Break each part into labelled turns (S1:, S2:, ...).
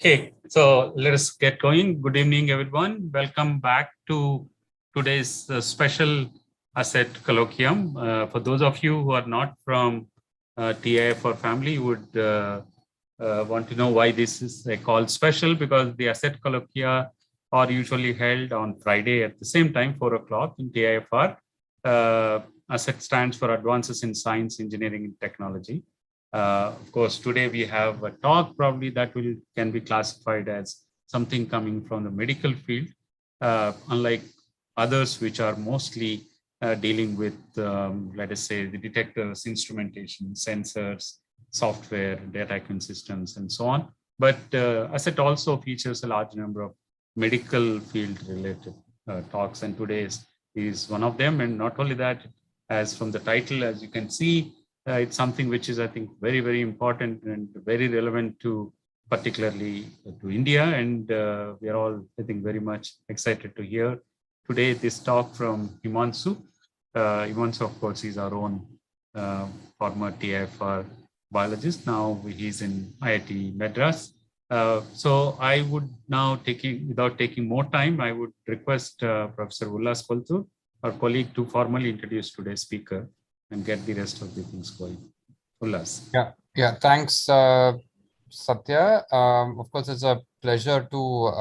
S1: Okay, so let us get going. Good evening, everyone. Welcome back to today's special asset colloquium. For those of you who are not from TIF or family, would want to know why this is called special, because the asset colloquia are usually held on Friday at the same time, 4 o'clock in TIFR. ASSET stands for Advances in Science, Engineering, and Technology. Of course, today we have a talk probably that can be classified as something coming from the medical field, unlike others which are mostly dealing with, let us say, the detectors, instrumentation, sensors, software, data account systems, and so on. But ASSET also features a large number of medical field related talks, and today's is one of them. And not only that, as from the title, as you can see, it's something which is, I think, very, very important and very relevant to particularly to India. And we are all, I think, very much excited to hear today this talk from Himanshu. Himanshu, of course, is our own former TIFR biologist. Now he's in IIT Madras. So I would now, without taking more time, I would request Professor Ullas Koltur, our colleague, to formally introduce today's speaker and get the rest of the things going. Ullas.
S2: Yeah. Thanks, Satya. Of course, it's a pleasure to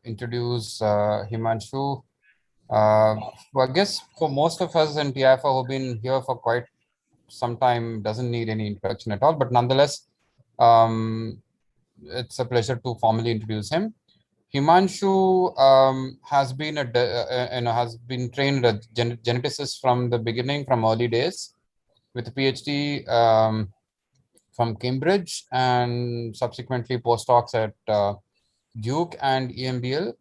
S2: introduce Himanshu. Well, I guess for most of us in TIFR who've been here for quite some time, doesn't need any introduction at all. But nonetheless, it's a pleasure to formally introduce him. Himanshu has been has been trained as a geneticist from the beginning, from early days, with a PhD from Cambridge and subsequently postdocs at Duke and EMBL.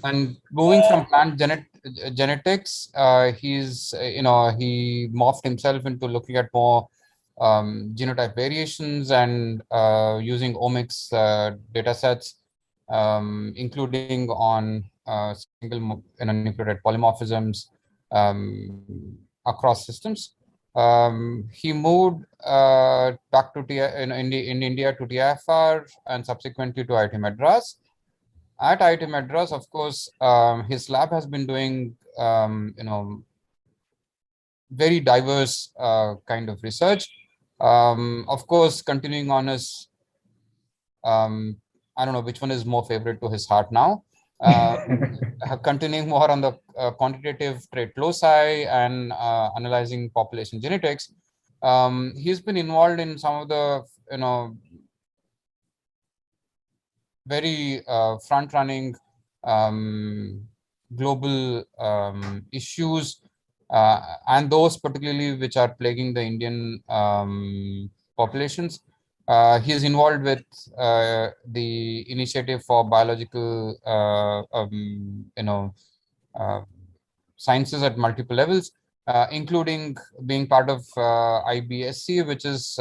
S2: And moving from plant genetics, he morphed himself into looking at more genotype variations and using omics data sets, including on single nucleotide polymorphisms across systems. He moved back to in India to TIFR and subsequently to IIT Madras. At IIT Madras, of course, his lab has been doing very diverse kind of research. Of course, continuing on his, I don't know which one is more favorite to his heart now. Continuing more on the quantitative trait loci and analyzing population genetics. He's been involved in some of the, very front-running global issues, and those particularly which are plaguing the Indian populations. He is involved with the initiative for biological, sciences at multiple levels, including being part of IBSC, which is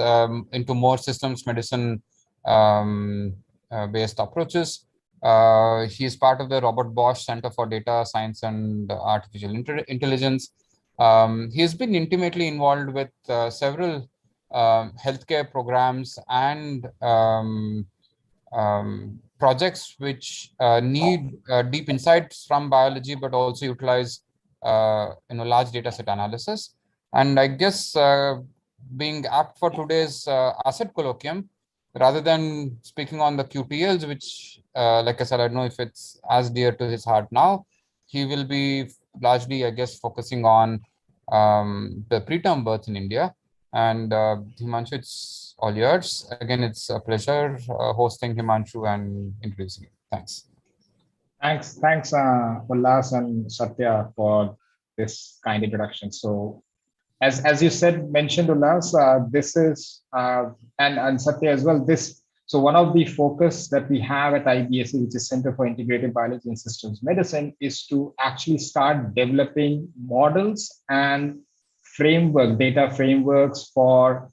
S2: into more systems medicine based approaches. He is part of the Robert Bosch Center for Data Science and Artificial Intelligence. He has been intimately involved with several healthcare programs and projects which need deep insights from biology, but also utilize large data set analysis. And I guess being apt for today's asset colloquium, rather than speaking on the QTLs, which, like I said, I don't know if it's as dear to his heart now, he will be largely, I guess, focusing on the preterm births in India. And Himanshu, it's all yours. Again, it's a pleasure hosting Himanshu and introducing you. Thanks.
S3: Thanks, Ullas and Satya, for this kind introduction. So, as you mentioned, Ullas, this is and Satya as well. So one of the focus that we have at IBSC, which is Center for Integrative Biology and Systems Medicine, is to actually start developing models and data frameworks for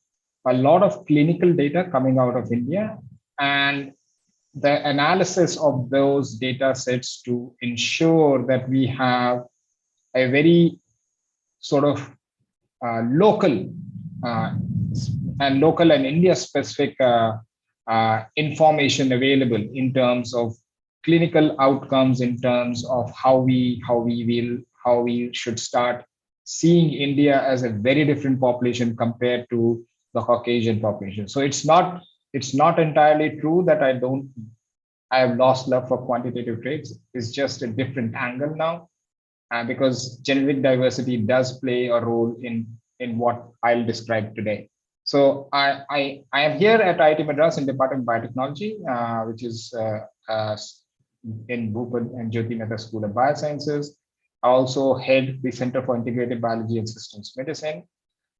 S3: a lot of clinical data coming out of India, and the analysis of those data sets to ensure that we have a very sort of local and local and India specific information available in terms of clinical outcomes, in terms of how we should start seeing India as a very different population compared to the Caucasian population. So it's not entirely true that I have lost love for quantitative traits. It's just a different angle now, because genetic diversity does play a role in what I'll describe today. So I am here at IIT Madras in Department of Biotechnology, which is in Bhupan and Jyoti Mehta School of Biosciences. I also head the Center for Integrated Biology and Systems Medicine,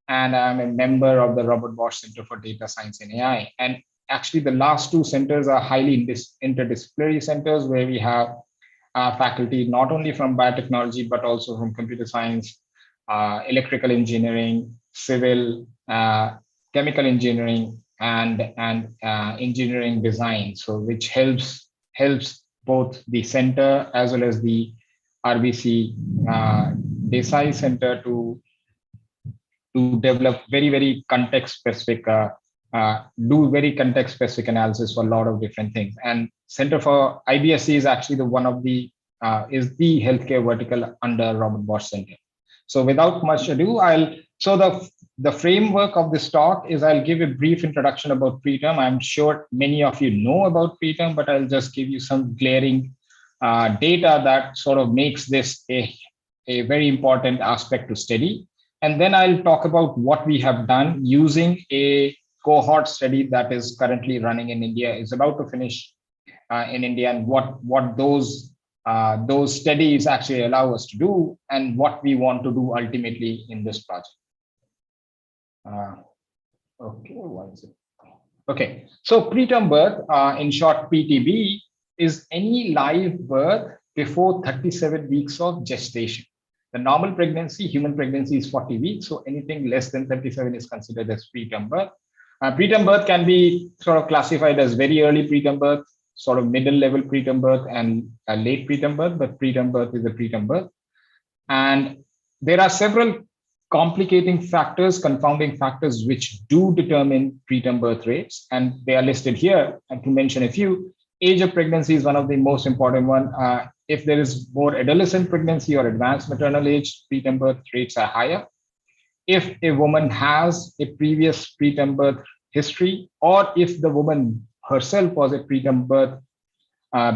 S3: and I'm a member of the Robert Bosch Center for Data Science and AI. And actually, the last two centers are highly interdisciplinary centers where we have faculty not only from biotechnology, but also from computer science, electrical engineering, civil, chemical engineering, and engineering design. So which helps both the center as well as the RBC Desai Center to develop very context specific, do very context specific analysis for a lot of different things. And Center for IBSC is actually is the healthcare vertical under Robert Bosch Center. So without much ado, the framework of this talk is I'll give a brief introduction about preterm. I'm sure many of you know about preterm, but I'll just give you some glaring data that sort of makes this a very important aspect to study. And then I'll talk about what we have done using a cohort study that is currently running in India, is about to finish in India, and what those studies actually allow us to do, and what we want to do ultimately in this project. Okay, why is it? Okay, so preterm birth, in short, PTB, is any live birth before 37 weeks of gestation. The normal pregnancy, human pregnancy, is 40 weeks. So anything less than 37 is considered as preterm birth. Preterm birth can be sort of classified as very early preterm birth, sort of middle level preterm birth, and a late preterm birth, but preterm birth is a preterm birth. And there are several complicating factors, confounding factors, which do determine preterm birth rates, and they are listed here. And to mention a few, age of pregnancy is one of the most important one. If there is more adolescent pregnancy or advanced maternal age, preterm birth rates are higher. If a woman has a previous preterm birth history, or if the woman herself was a preterm birth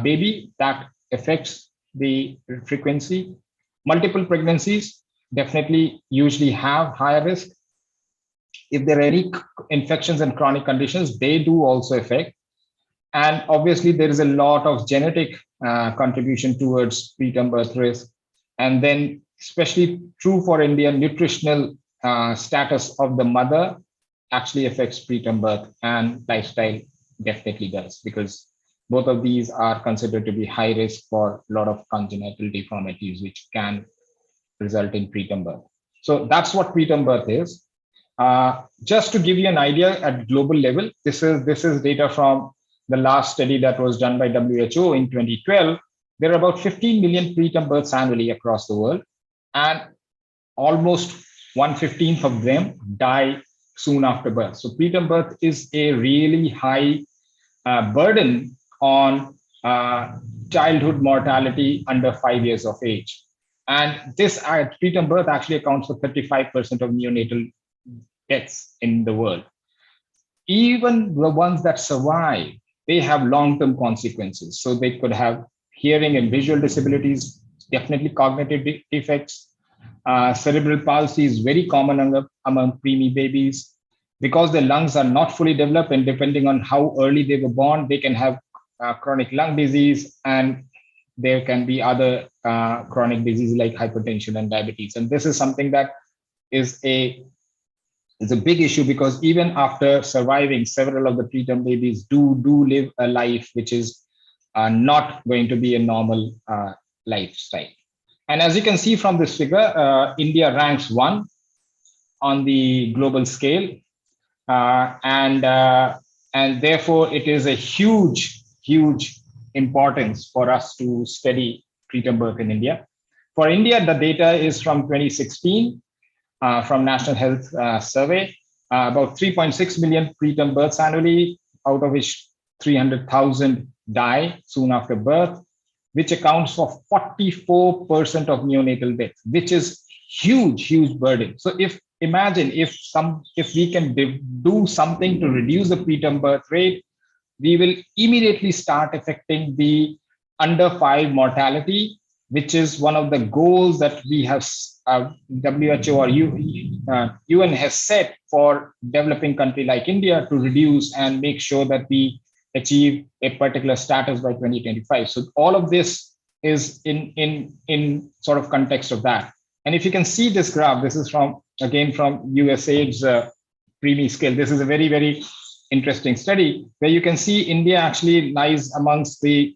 S3: baby, that affects the frequency. Multiple pregnancies definitely usually have higher risk. If there are any infections and chronic conditions, they do also affect. And obviously, there is a lot of genetic contribution towards preterm birth risk. And then, especially true for India, nutritional status of the mother actually affects preterm birth, and lifestyle definitely does, because both of these are considered to be high risk for a lot of congenital deformities, which can result in preterm birth. So that's what preterm birth is. Just to give you an idea at global level, this is data from the last study that was done by WHO in 2012. There are about 15 million preterm births annually across the world, and almost 1/15 of them die soon after birth. So preterm birth is a really high burden on childhood mortality under 5 years of age. And this preterm birth actually accounts for 35% of neonatal deaths in the world. Even the ones that survive, they have long-term consequences. So they could have hearing and visual disabilities, definitely cognitive defects. Cerebral palsy is very common among preemie babies. Because their lungs are not fully developed, and depending on how early they were born, they can have chronic lung disease, and there can be other chronic diseases like hypertension and diabetes. And this is something that is a big issue, because even after surviving, several of the preterm babies do live a life which is not going to be a normal lifestyle. And as you can see from this figure, India ranks 1 on the global scale, and therefore it is a huge importance for us to study preterm birth in India. For India, the data is from 2016 from National Health Survey, about 3.6 million preterm births annually, out of which 300,000 die soon after birth, which accounts for 44% of neonatal death, which is huge burden. So imagine if we can do something to reduce the preterm birth rate, we will immediately start affecting the under 5 mortality, which is one of the goals that we have WHO or UN has set for developing country like India to reduce and make sure that we achieve a particular status by 2025. So all of this is in sort of context of that. And if you can see this graph, this is from USAID's PREMI scale. This is a very interesting study where you can see India actually lies amongst the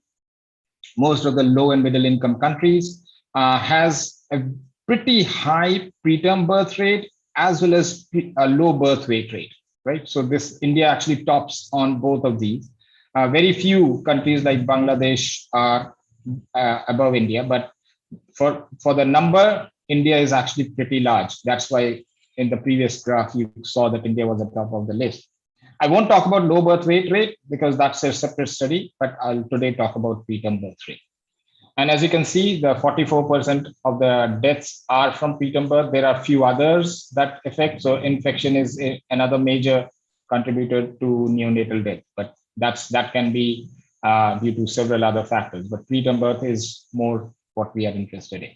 S3: most of the low and middle income countries, has a pretty high preterm birth rate as well as a low birth weight rate, right? So India actually tops on both of these. Very few countries like Bangladesh are above India, but for the number, India is actually pretty large. That's why in the previous graph, you saw that India was at the top of the list. I won't talk about low birth weight rate because that's a separate study, but I'll today talk about preterm birth rate. And as you can see, the 44% of the deaths are from preterm birth. There are a few others that affect. So infection is another major contributor to neonatal death, but that can be due to several other factors. But preterm birth is more what we are interested in.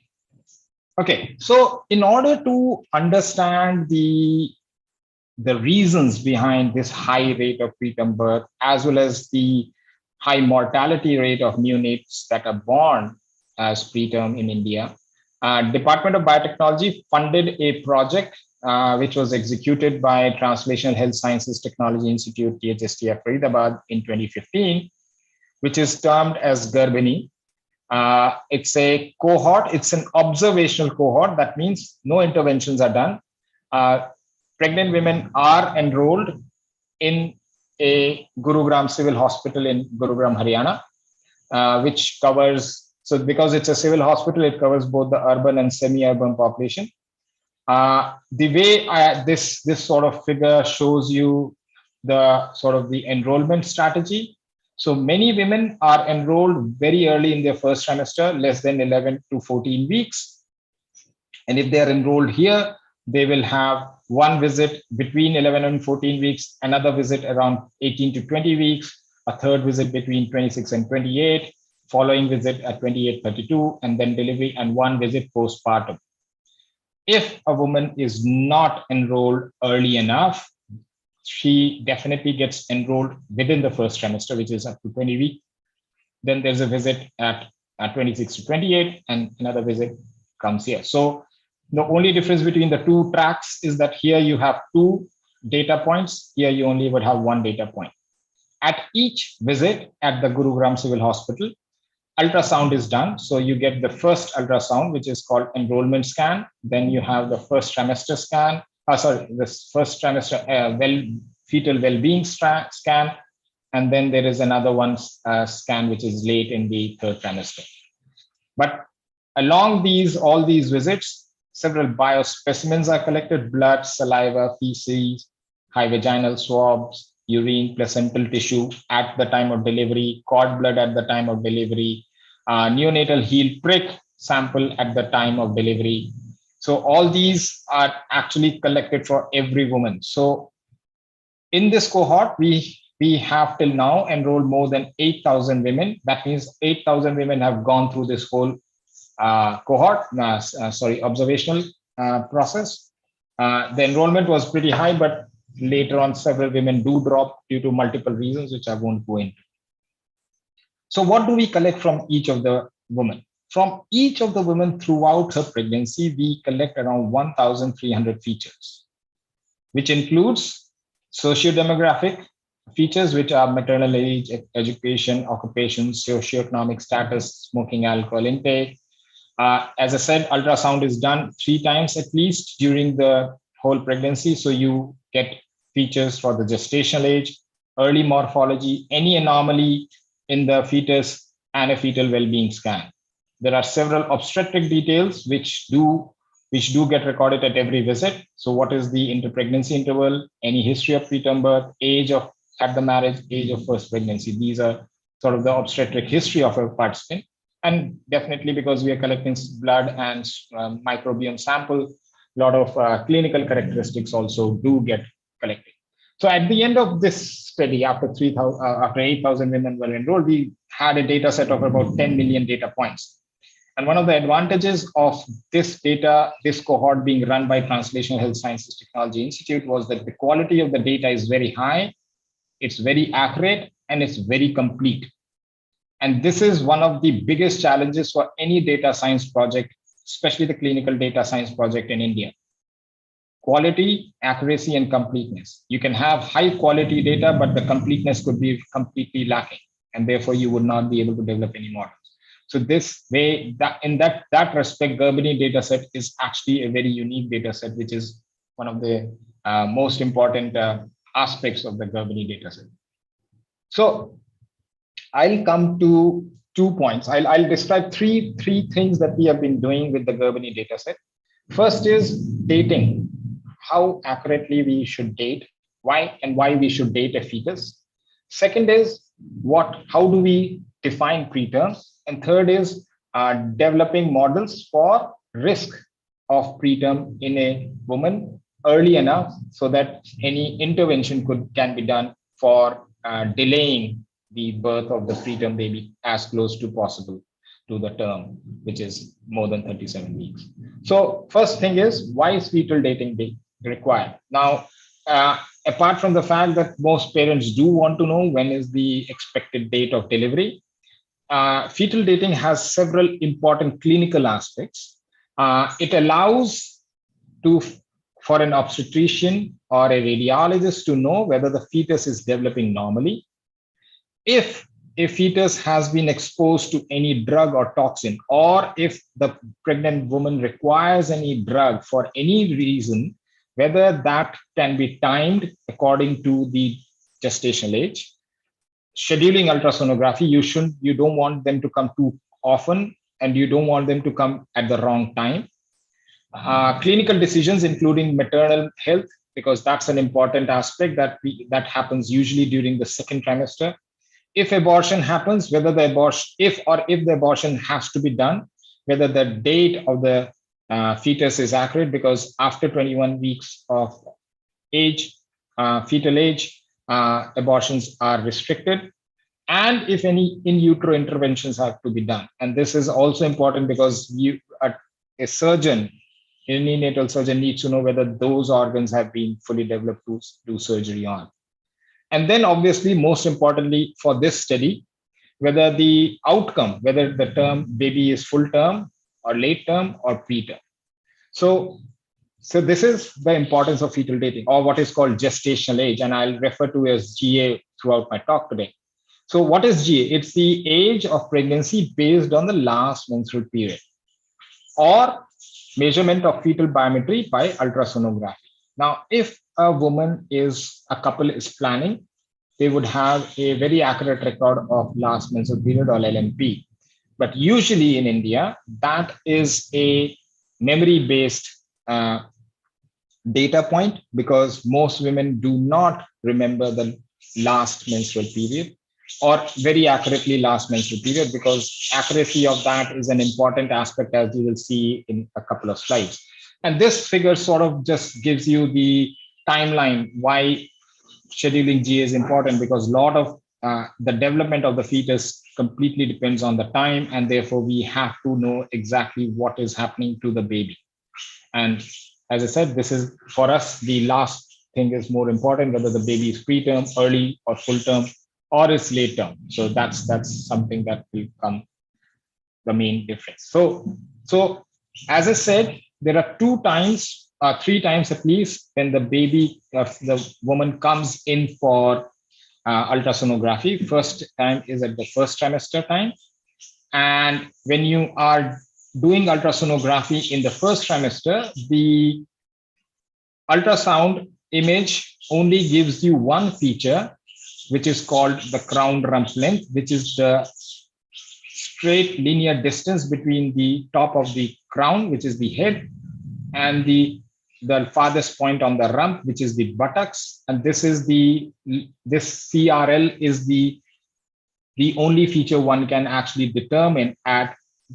S3: Okay, so in order to understand the reasons behind this high rate of preterm birth, as well as the high mortality rate of neonates that are born as preterm in India, Department of Biotechnology funded a project which was executed by Translational Health Sciences Technology Institute, THSTF Faridabad in 2015, which is termed as Garbhini. It's a cohort, it's an observational cohort. That means no interventions are done. Pregnant women are enrolled in a Gurugram Civil Hospital in Gurugram, Haryana, which covers, so because it's a civil hospital, it covers both the urban and semi-urban population. The way this sort of figure shows you the sort of the enrollment strategy. So many women are enrolled very early in their first trimester, less than 11 to 14 weeks. And if they are enrolled here, they will have one visit between 11 and 14 weeks, another visit around 18 to 20 weeks, a third visit between 26 and 28, following visit at 28, 32, and then delivery and one visit postpartum. If a woman is not enrolled early enough, she definitely gets enrolled within the first trimester, which is up to 20 weeks. Then there's a visit at 26 to 28, and another visit comes here. So the only difference between the two tracks is that here you have 2 data points. Here you only would have 1 data point. At each visit at the Gurugram Civil Hospital, ultrasound is done. So you get the first ultrasound, which is called enrollment scan. Then you have the first trimester scan. This first trimester fetal well-being scan. And then there is another one scan, which is late in the third trimester. But along all these visits, several biospecimens are collected: blood, saliva, feces, high vaginal swabs, urine, placental tissue at the time of delivery, cord blood at the time of delivery, neonatal heel prick sample at the time of delivery. So all these are actually collected for every woman. So in this cohort, we have till now enrolled more than 8,000 women. That means 8,000 women have gone through this whole observational process. The enrollment was pretty high, but later on, several women do drop due to multiple reasons, which I won't go into. So what do we collect from each of the women? From each of the women throughout her pregnancy, we collect around 1,300 features, which includes socio-demographic features, which are maternal age, education, occupation, socioeconomic status, smoking, alcohol intake. As I said, ultrasound is done 3 times at least during the whole pregnancy. So you get features for the gestational age, early morphology, any anomaly in the fetus, and a fetal well-being scan. There are several obstetric details which which do get recorded at every visit. So what is the interpregnancy interval, any history of preterm birth, age of at the marriage, age of first pregnancy. These are sort of the obstetric history of a participant. And definitely because we are collecting blood and microbiome sample, a lot of clinical characteristics also do get collected. So at the end of this study, after 8,000 women were enrolled, we had a data set of about 10 million data points. And one of the advantages of this data, this cohort being run by Translational Health Sciences Technology Institute, was that the quality of the data is very high, it's very accurate, and it's very complete. And this is one of the biggest challenges for any data science project, especially the clinical data science project in India. Quality, accuracy, and completeness. You can have high quality data, but the completeness could be completely lacking, and therefore you would not be able to develop any models. So this way, in that respect, Gerbini dataset is actually a very unique dataset, which is one of the most important aspects of the Gerbini dataset. So I'll come to 2 points. I'll describe three things that we have been doing with the Gerbini dataset. First is dating, how accurately we should date, why we should date a fetus. Second is how do we define preterm? And third is developing models for risk of preterm in a woman early enough so that any intervention can be done for delaying the birth of the preterm baby as close to possible to the term, which is more than 37 weeks. So first thing is, why is fetal dating required? Now, apart from the fact that most parents do want to know when is the expected date of delivery, fetal dating has several important clinical aspects. It allows for an obstetrician or a radiologist to know whether the fetus is developing normally. If a fetus has been exposed to any drug or toxin, or if the pregnant woman requires any drug for any reason, whether that can be timed according to the gestational age. Scheduling ultrasonography, you don't want them to come too often, and you don't want them to come at the wrong time. Clinical decisions, including maternal health, because that's an important aspect that happens usually during the second trimester. If abortion happens, if the abortion has to be done, whether the date of the fetus is accurate, because after 21 weeks of age, fetal age, abortions are restricted, and if any in utero interventions have to be done. And this is also important because a surgeon, a neonatal surgeon, needs to know whether those organs have been fully developed to do surgery on. And then obviously, most importantly for this study, whether the outcome, whether the term baby is full term or late term or preterm. So this is the importance of fetal dating, or what is called gestational age, and I'll refer to as GA throughout my talk today. So what is GA? It's the age of pregnancy based on the last menstrual period, or measurement of fetal biometry by ultrasonography. Now, if a couple is planning, they would have a very accurate record of last menstrual period, or LMP. But usually in India, that is a memory-based data point, because most women do not remember the last menstrual period, or very accurately last menstrual period, because accuracy of that is an important aspect, as you will see in a couple of slides. And this figure sort of just gives you the timeline why scheduling GA is important, because a lot of the development of the fetus completely depends on the time, and therefore we have to know exactly what is happening to the baby. And as I said, this is, for us, the last thing is more important, whether the baby is preterm, early, or full term, or is late term. So that's something that will become the main difference. So as I said, there are 3 times at least when the baby, the woman comes in for ultrasonography. First time is at the first trimester time. And when you are doing ultrasonography in the first trimester, the ultrasound image only gives you one feature, which is called the crown rump length, which is the straight linear distance between the top of the crown, which is the head, and the farthest point on the rump, which is the buttocks. And this CRL is the only feature one can actually determine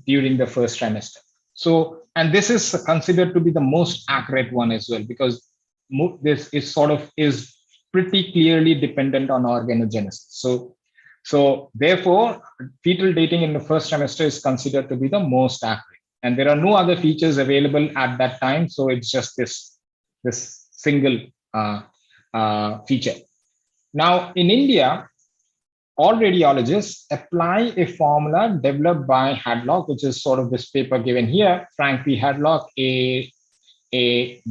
S3: during the first trimester. So, and this is considered to be the most accurate one as well, because this is pretty clearly dependent on organogenesis. So therefore, fetal dating in the first trimester is considered to be the most accurate. And there are no other features available at that time. So it's just this single feature. Now, in India, all radiologists apply a formula developed by Hadlock, which is sort of this paper given here. Frank P. Hadlock, a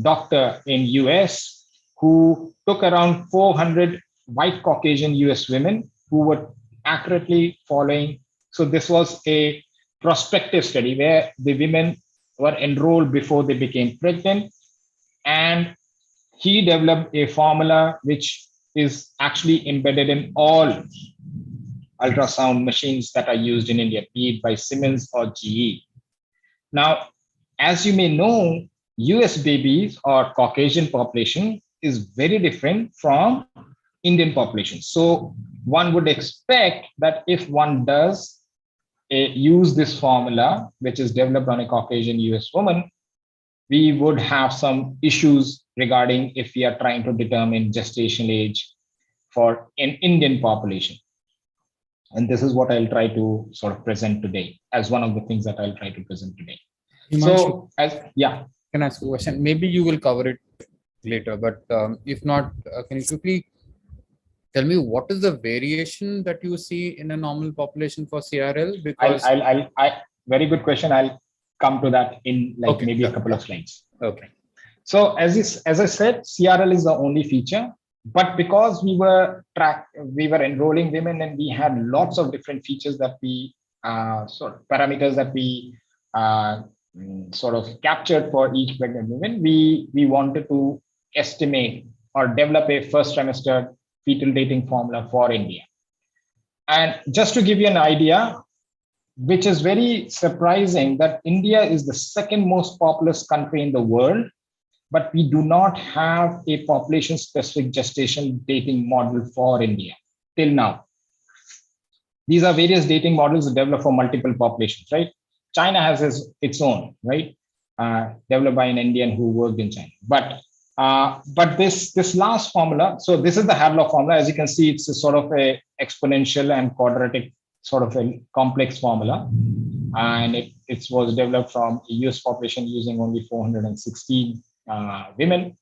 S3: doctor in US, who took around 400 white Caucasian US women who were accurately following. So this was a prospective study where the women were enrolled before they became pregnant. And he developed a formula which is actually embedded in all ultrasound machines that are used in India, be it by Siemens or GE. Now, as you may know, US babies or Caucasian population is very different from Indian population. So one would expect that if one does use this formula, which is developed on a Caucasian US woman, we would have some issues regarding if we are trying to determine gestational age for an Indian population. And this is what I'll try to sort of present today as one of the things that I'll try to present today.
S2: Himanshu,
S3: Yeah.
S2: Can I ask a question? Maybe you will cover it later, but if not, can you quickly tell me what is the variation that you see in a normal population for CRL? Because
S3: very good question. I'll come to that in maybe a couple of slides.
S2: Okay.
S3: So as I said, CRL is the only feature. But because we were enrolling women and we had lots of different features that we parameters that we sort of captured for each pregnant woman, we wanted to estimate or develop a first trimester fetal dating formula for India. And just to give you an idea, which is very surprising, that India is the second most populous country in the world, but we do not have a population-specific gestation dating model for India till now. These are various dating models developed for multiple populations, right? China has its own, right? Developed by an Indian who worked in China. But this last formula, so this is the Hadlock formula. As you can see, it's a sort of a exponential and quadratic sort of a complex formula. And it was developed from a US population using only 416 women.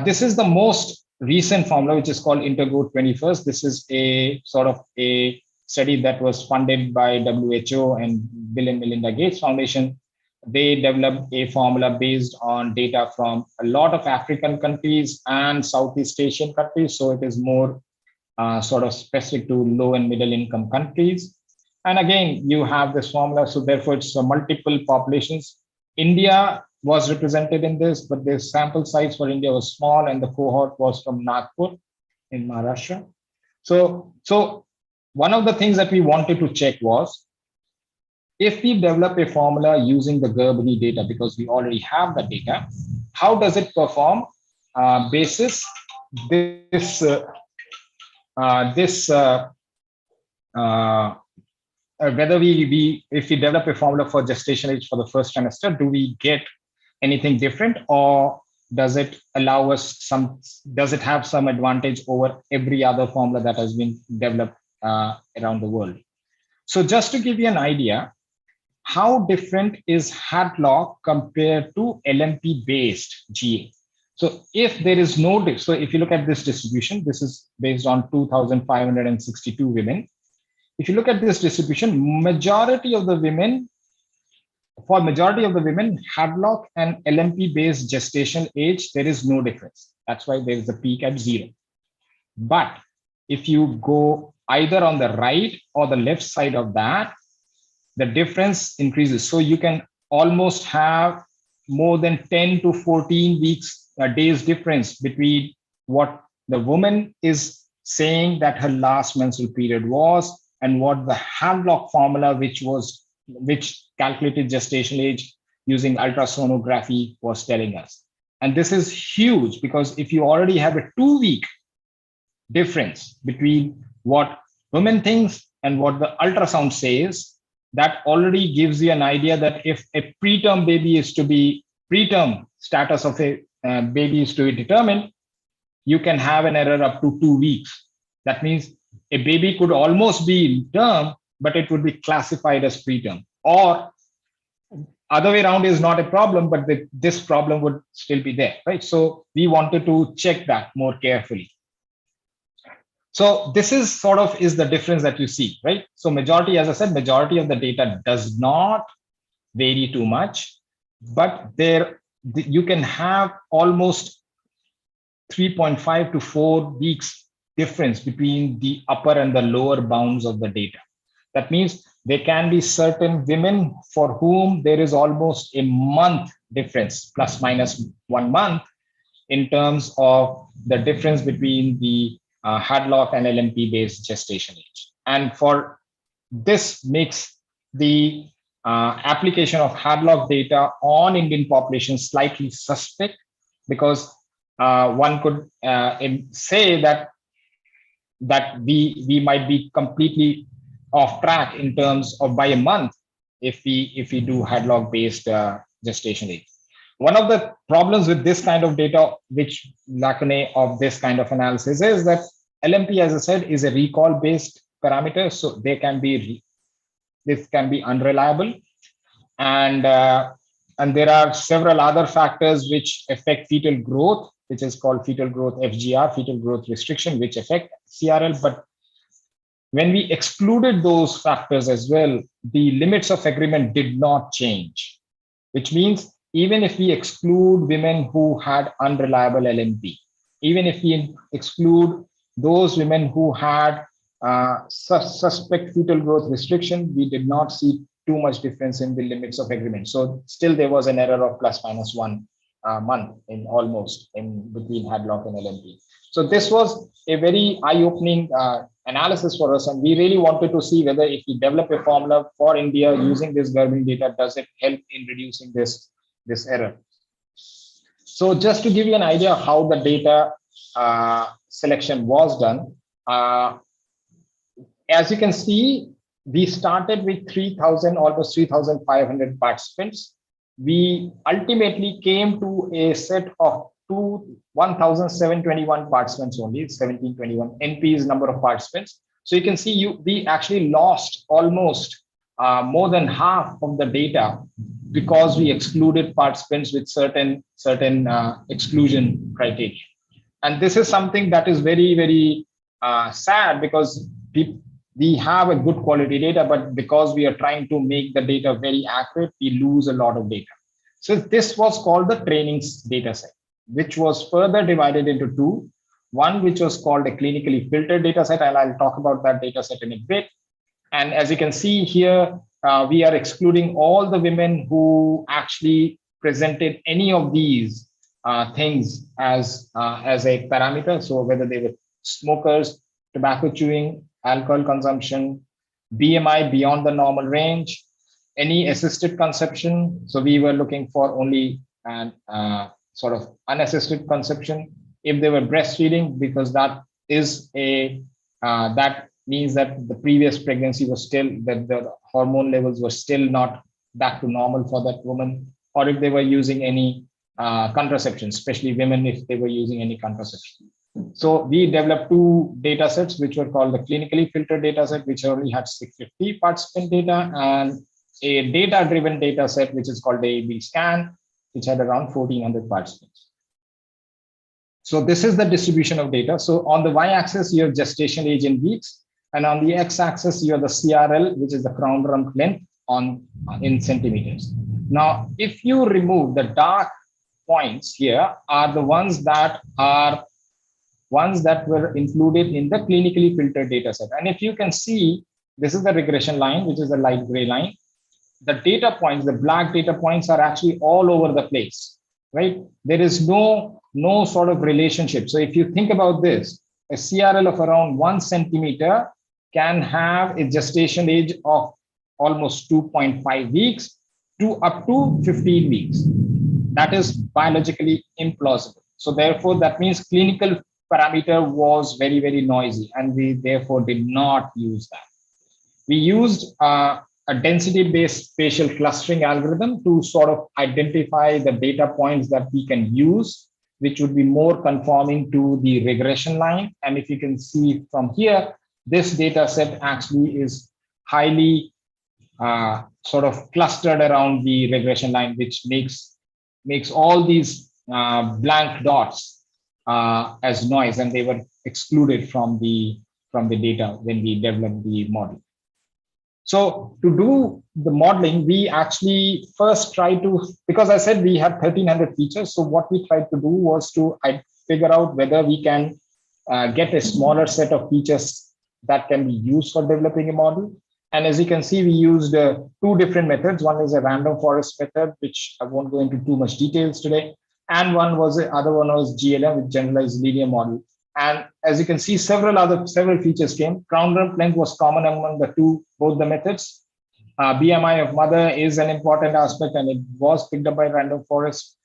S3: This is the most recent formula, which is called Intergo 21st. This is a sort of a study that was funded by WHO and Bill and Melinda Gates Foundation. They developed a formula based on data from a lot of African countries and Southeast Asian countries. So it is more sort of specific to low and middle income countries. And again, you have this formula. So therefore, it's multiple populations. India was represented in this, but the sample size for India was small and the cohort was from Nagpur in Maharashtra. So one of the things that we wanted to check was, if we develop a formula using the Gerbini data, because we already have the data, how does it perform basis this whether if we develop a formula for gestation age for the first trimester, do we get anything different, or does it allow us does it have some advantage over every other formula that has been developed around the world? So just to give you an idea, how different is Hadlock compared to LMP based GA? So if there is no, so if you look at this distribution, this is based on 2,562 women. If you look at this distribution, majority of the women, Hadlock and LMP based gestation age, there is no difference. That's why there is a peak at 0. But if you go either on the right or the left side of that, the difference increases. So you can almost have more than 10 to 14 days difference between what the woman is saying that her last menstrual period was and what the Hadlock formula, which calculated gestational age using ultrasonography was telling us. And this is huge because if you already have a 2-week difference between what women thinks and what the ultrasound says, that already gives you an idea that if a preterm baby is to be, preterm status of a baby is to be determined, you can have an error up to 2 weeks. That means a baby could almost be term, but it would be classified as preterm. Or other way around is not a problem, but this problem would still be there, right? So we wanted to check that more carefully. So this is sort of is the difference that you see, right? So majority, as I said, majority of the data does not vary too much, but there you can have almost 3.5 to 4 weeks difference between the upper and the lower bounds of the data. That means there can be certain women for whom there is almost a month difference, plus minus 1 month, in terms of the difference between the Hadlock and LMP based gestation age. And for this makes the application of Hadlock data on Indian population slightly suspect, because one could say that we might be completely off track in terms of by a month if we do Hadlock based gestation age. One of the problems with this kind of data, which lacunae of this kind of analysis, is that LMP, as I said, is a recall based parameter, so this can be unreliable, and there are several other factors which affect fetal growth, which is called fetal growth FGR, fetal growth restriction, which affect CRL. But when we excluded those factors as well, the limits of agreement did not change, which means even if we exclude women who had unreliable LMP, even if we exclude those women who had suspect fetal growth restriction, we did not see too much difference in the limits of agreement. So still there was an error of plus minus 1 month in almost in between Hadlock and LMP. So this was a very eye-opening analysis for us, and we really wanted to see whether if we develop a formula for India using this German data, does it help in reducing this error. So just to give you an idea of how the data selection was done, as you can see, we started with 3,000, almost 3,500 participants. We ultimately came to a set of 1,721 participants only, 1721 NPs number of participants. So you can see we actually lost almost more than half of the data because we excluded participants with certain exclusion criteria. And this is something that is very, very sad, because we have a good quality data, but because we are trying to make the data very accurate, we lose a lot of data. So this was called the training data set, which was further divided into two. One, which was called a clinically filtered data set, and I'll talk about that data set in a bit. And as you can see here, we are excluding all the women who actually presented any of these things as a parameter. So whether they were smokers, tobacco chewing, alcohol consumption, BMI beyond the normal range, any assisted conception. So we were looking for only sort of unassisted conception. If they were breastfeeding, because that is that means that the previous pregnancy was still, that the hormone levels were still not back to normal for that woman, or if they were using any contraception, especially women if they were using any contraception. So we developed two data sets, which were called the clinically filtered data set, which only had 650 participant data, and a data-driven data set, which is called the AB scan, which had around 1,400 participants. So this is the distribution of data. So on the y-axis, you have gestation age in weeks, and on the x-axis, you have the CRL, which is the crown rump length in centimeters. Now, if you remove the dark points here, are the ones that were included in the clinically filtered data set. And if you can see, this is the regression line, which is the light gray line. The data points, the black data points, are actually all over the place, right? There is no sort of relationship. So if you think about this, a CRL of around 1 centimeter can have a gestation age of almost 2.5 weeks, to up to 15 weeks. That is biologically implausible. So therefore, that means clinical parameter was very, very noisy, and we therefore did not use that. We used a density-based spatial clustering algorithm to sort of identify the data points that we can use, which would be more conforming to the regression line. And if you can see from here, this data set actually is highly sort of clustered around the regression line, which makes all these blank dots as noise, and they were excluded from the data when we developed the model. So to do the modeling, we actually first tried to, because I said we have 1,300 features. So what we tried to do was to figure out whether we can get a smaller set of features that can be used for developing a model. And as you can see, we used two different methods. One is a random forest method, which I won't go into too much details today. And one was the other one was GLM, with generalized linear model. And as you can see, several features came. Crown rump length was common among both the methods. BMI of mother is an important aspect, and it was picked up by random forest.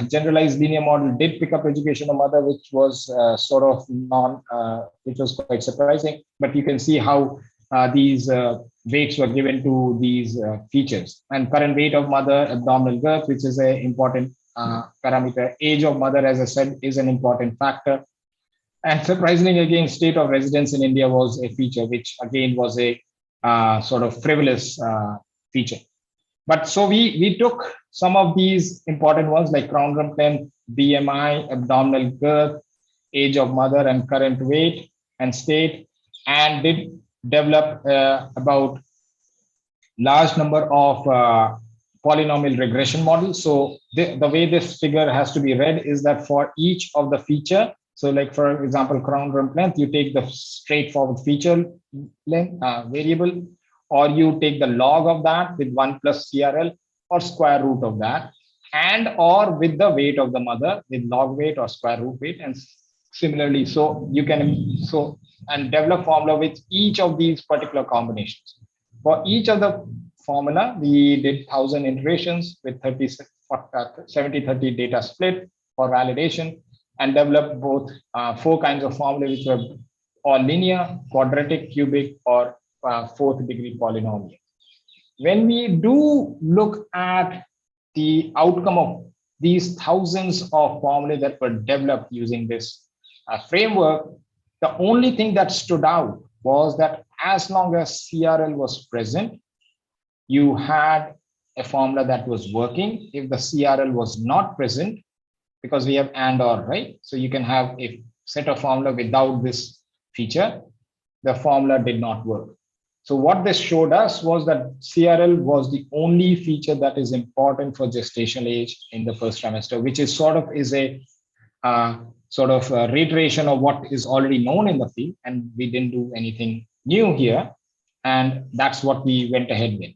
S3: Generalized linear model did pick up education of mother, which was sort of which was quite surprising. But you can see how these weights were given to these features. And current weight of mother, abdominal girth, which is an important parameter. Age of mother, as I said, is an important factor. And surprisingly, again, state of residence in India was a feature, which again was a sort of frivolous feature. But so we took some of these important ones like crown rump length, BMI, abdominal girth, age of mother, and current weight and state, and did develop about large number of polynomial regression models. So the way this figure has to be read is that for each of the feature, so like for example, crown rump length, you take the straightforward feature length variable, or you take the log of that with 1 plus CRL, or square root of that, and or with the weight of the mother with log weight or square root weight. And similarly, so you can and develop formula with each of these particular combinations. For each of the formula, we did 1,000 iterations with 70-30 data split for validation, and developed both 4 kinds of formula, which were all linear, quadratic, cubic, or 4th degree polynomial. When we do look at the outcome of these thousands of formulae that were developed using this framework, the only thing that stood out was that as long as CRL was present, you had a formula that was working. If the CRL was not present, because we have and or, right? So you can have a set of formula without this feature, the formula did not work. So what this showed us was that CRL was the only feature that is important for gestational age in the first trimester, which is sort of a reiteration of what is already known in the field, and we didn't do anything new here, and that's what we went ahead with.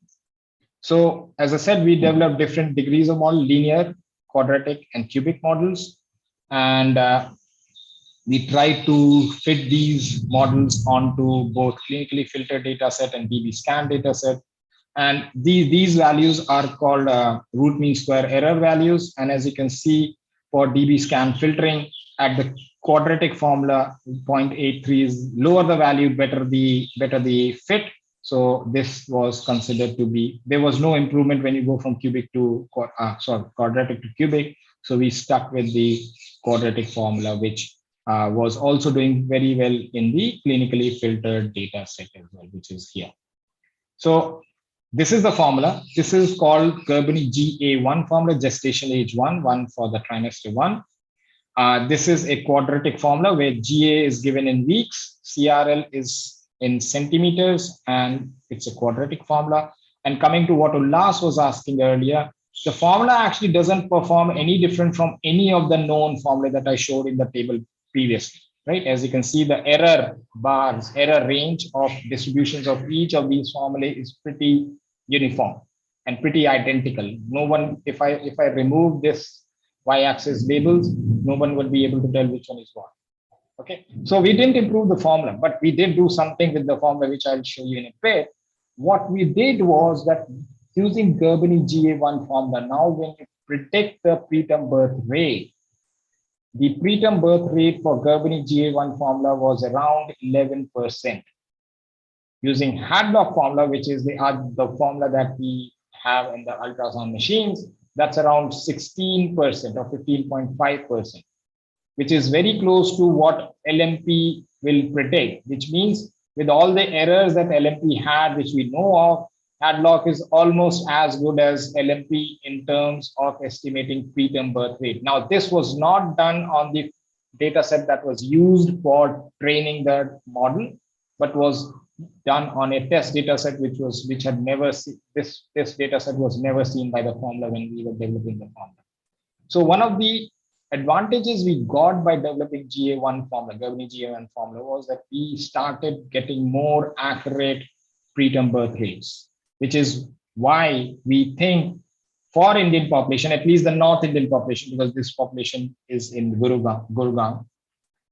S3: So as I said, we developed different degrees of model, linear, quadratic, and cubic models, and we tried to fit these models onto both clinically filtered data set and DB scan data set. And these values are called root mean square error values. And as you can see, for DB scan filtering at the quadratic formula, 0.83 is lower the value, better the fit. So this was considered to be, there was no improvement when you go from quadratic to cubic. So we stuck with the quadratic formula, which was also doing very well in the clinically filtered data set as well, which is here. So this is the formula. This is called Kerbini GA1 formula, gestation age 1 for the trimester 1. This is a quadratic formula where GA is given in weeks, CRL is in centimeters, and it's a quadratic formula. And coming to what Ullas was asking earlier, the formula actually doesn't perform any different from any of the known formula that I showed in the table previously, right? As you can see, the error bars, error range of distributions of each of these formulae is pretty uniform and pretty identical. No one, if I remove this y-axis labels, no one would be able to tell which one is what. Okay, so we didn't improve the formula, but we did do something with the formula, which I'll show you in a bit. What we did was that using Gerbini GA1 formula. Now, when you predict the preterm birth rate, the preterm birth rate for Gerbini GA1 formula was around 11%. Using Hadlock formula, which is the formula that we have in the ultrasound machines, that's around 16% or 15.5%, which is very close to what LMP will predict, which means with all the errors that LMP had, which we know of, Hadlock is almost as good as LMP in terms of estimating preterm birth rate. Now, this was not done on the data set that was used for training the model, but was done on a test data set which had never seen this data set was never seen by the formula when we were developing the formula. So one of the advantages we got by developing GA1 formula, Gerbini GA1 formula, was that we started getting more accurate preterm birth rates, which is why we think for Indian population, at least the North Indian population, because this population is in Gurgaon,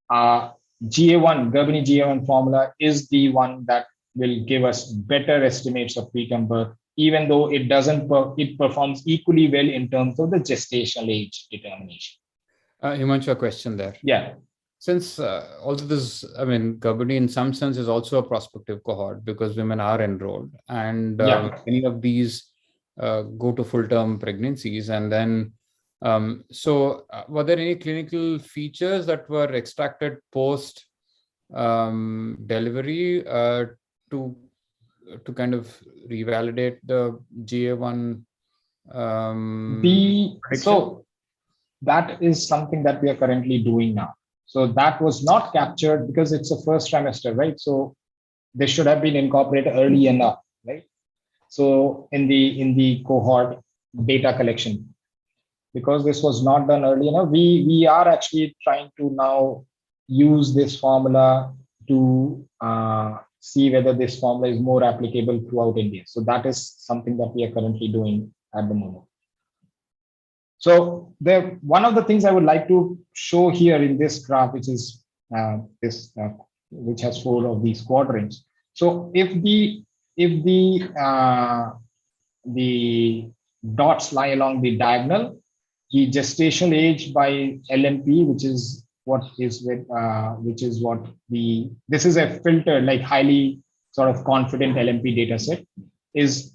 S3: GA1, Gerbini GA1 formula is the one that will give us better estimates of preterm birth, even though it doesn't, it performs equally well in terms of the gestational age determination.
S2: Himanshu, a question there.
S3: Yeah.
S2: Since also this, I mean, Gerbini in some sense is also a prospective cohort because women are enrolled, and many of these go to full-term pregnancies, and then so were there any clinical features that were extracted post delivery to kind of revalidate the GA1
S3: so that is something that we are currently doing now. So that was not captured because it's a first trimester, right? So they should have been incorporated early enough, right? So in the cohort data collection, because this was not done early enough, we are actually trying to now use this formula to see whether this formula is more applicable throughout India. So that is something that we are currently doing at the moment. So one of the things I would like to show here in this graph, which is which has 4 of these quadrants. So if the dots lie along the diagonal, the gestational age by LMP, which is what is this is a filter, like highly sort of confident LMP data set, is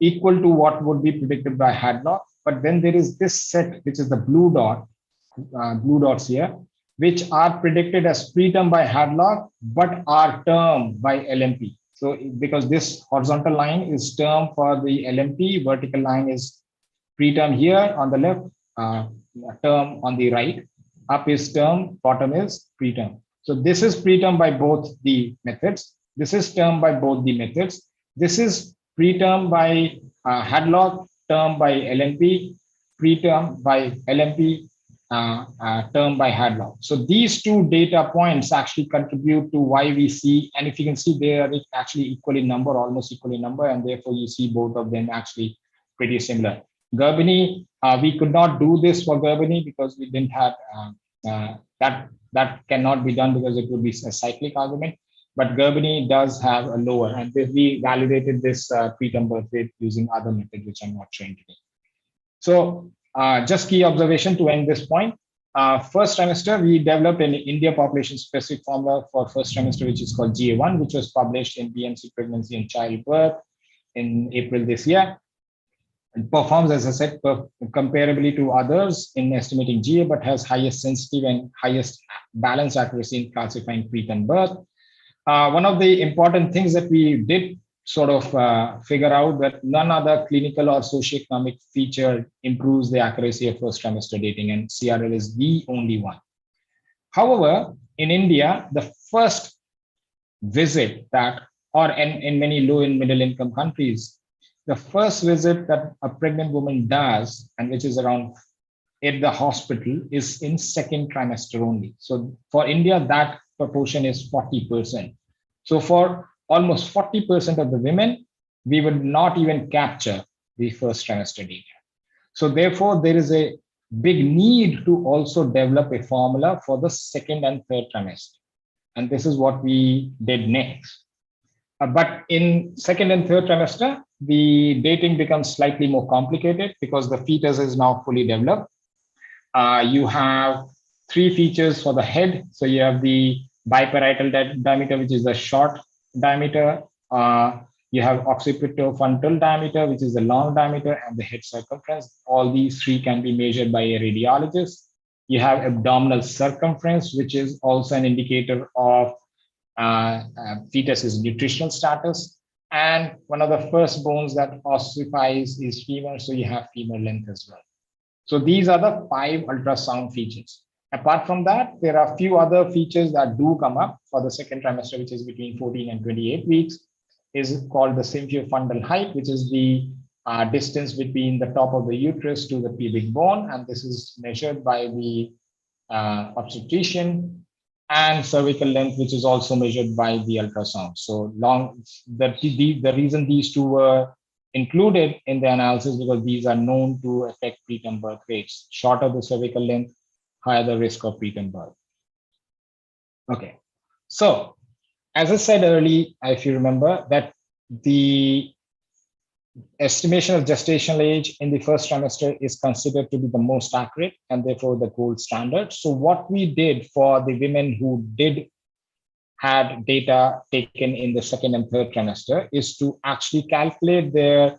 S3: equal to what would be predicted by Hadlock. But then there is this set, which is the blue dots here, which are predicted as preterm by Hadlock, but are term by LMP. So because this horizontal line is term for the LMP, vertical line is preterm here on the left, term on the right, up is term, bottom is preterm. So this is preterm by both the methods. This is term by both the methods. This is preterm by Hadlock, term by LMP, preterm by LMP, term by Hadlock. So these 2 data points actually contribute to why we see, and if you can see, they are actually equally number, almost equally number, and therefore you see both of them actually pretty similar. Gerbini, we could not do this for Gerbini because we didn't have that cannot be done because it would be a cyclic argument. But Gerbini does have a lower, and we validated this preterm birth rate using other methods, which I'm not showing today. So just key observation to end this point. First trimester, we developed an India population specific formula for first trimester, which is called GA1, which was published in BMC Pregnancy and Childbirth in April this year. It performs, as I said, comparably to others in estimating GA, but has highest sensitive and highest balance accuracy in classifying preterm birth. One of the important things that we did sort of figure out that none other clinical or socioeconomic feature improves the accuracy of first trimester dating, and CRL is the only one. However, in India, the first visit that, or in many low and middle income countries, the first visit that a pregnant woman does, and which is around at the hospital, is in second trimester only. So for India, that proportion is 40%. So for almost 40% of the women, we would not even capture the first trimester data. So therefore, there is a big need to also develop a formula for the second and third trimester. And this is what we did next. But in second and third trimester, the dating becomes slightly more complicated because the fetus is now fully developed. You have three features for the head. So you have the biparietal diameter, which is the short diameter. You have occipitofrontal diameter, which is the long diameter, and the head circumference. All these three can be measured by a radiologist. You have abdominal circumference, which is also an indicator of fetus's nutritional status. And one of the first bones that ossifies is femur, so you have femur length as well. So these are the 5 ultrasound features. Apart from that, there are a few other features that do come up for the second trimester, which is between 14 and 28 weeks, is called the symphyofundal height, which is the distance between the top of the uterus to the pubic bone. And this is measured by the obstetrician, and cervical length, which is also measured by the ultrasound. So the reason these two were included in the analysis because these are known to affect preterm birth rates. Shorter the cervical length, higher the risk of preterm birth. Okay, so as I said earlier, if you remember, that the estimation of gestational age in the first trimester is considered to be the most accurate and therefore the gold standard. So what we did for the women who had data taken in the second and third trimester is to actually calculate their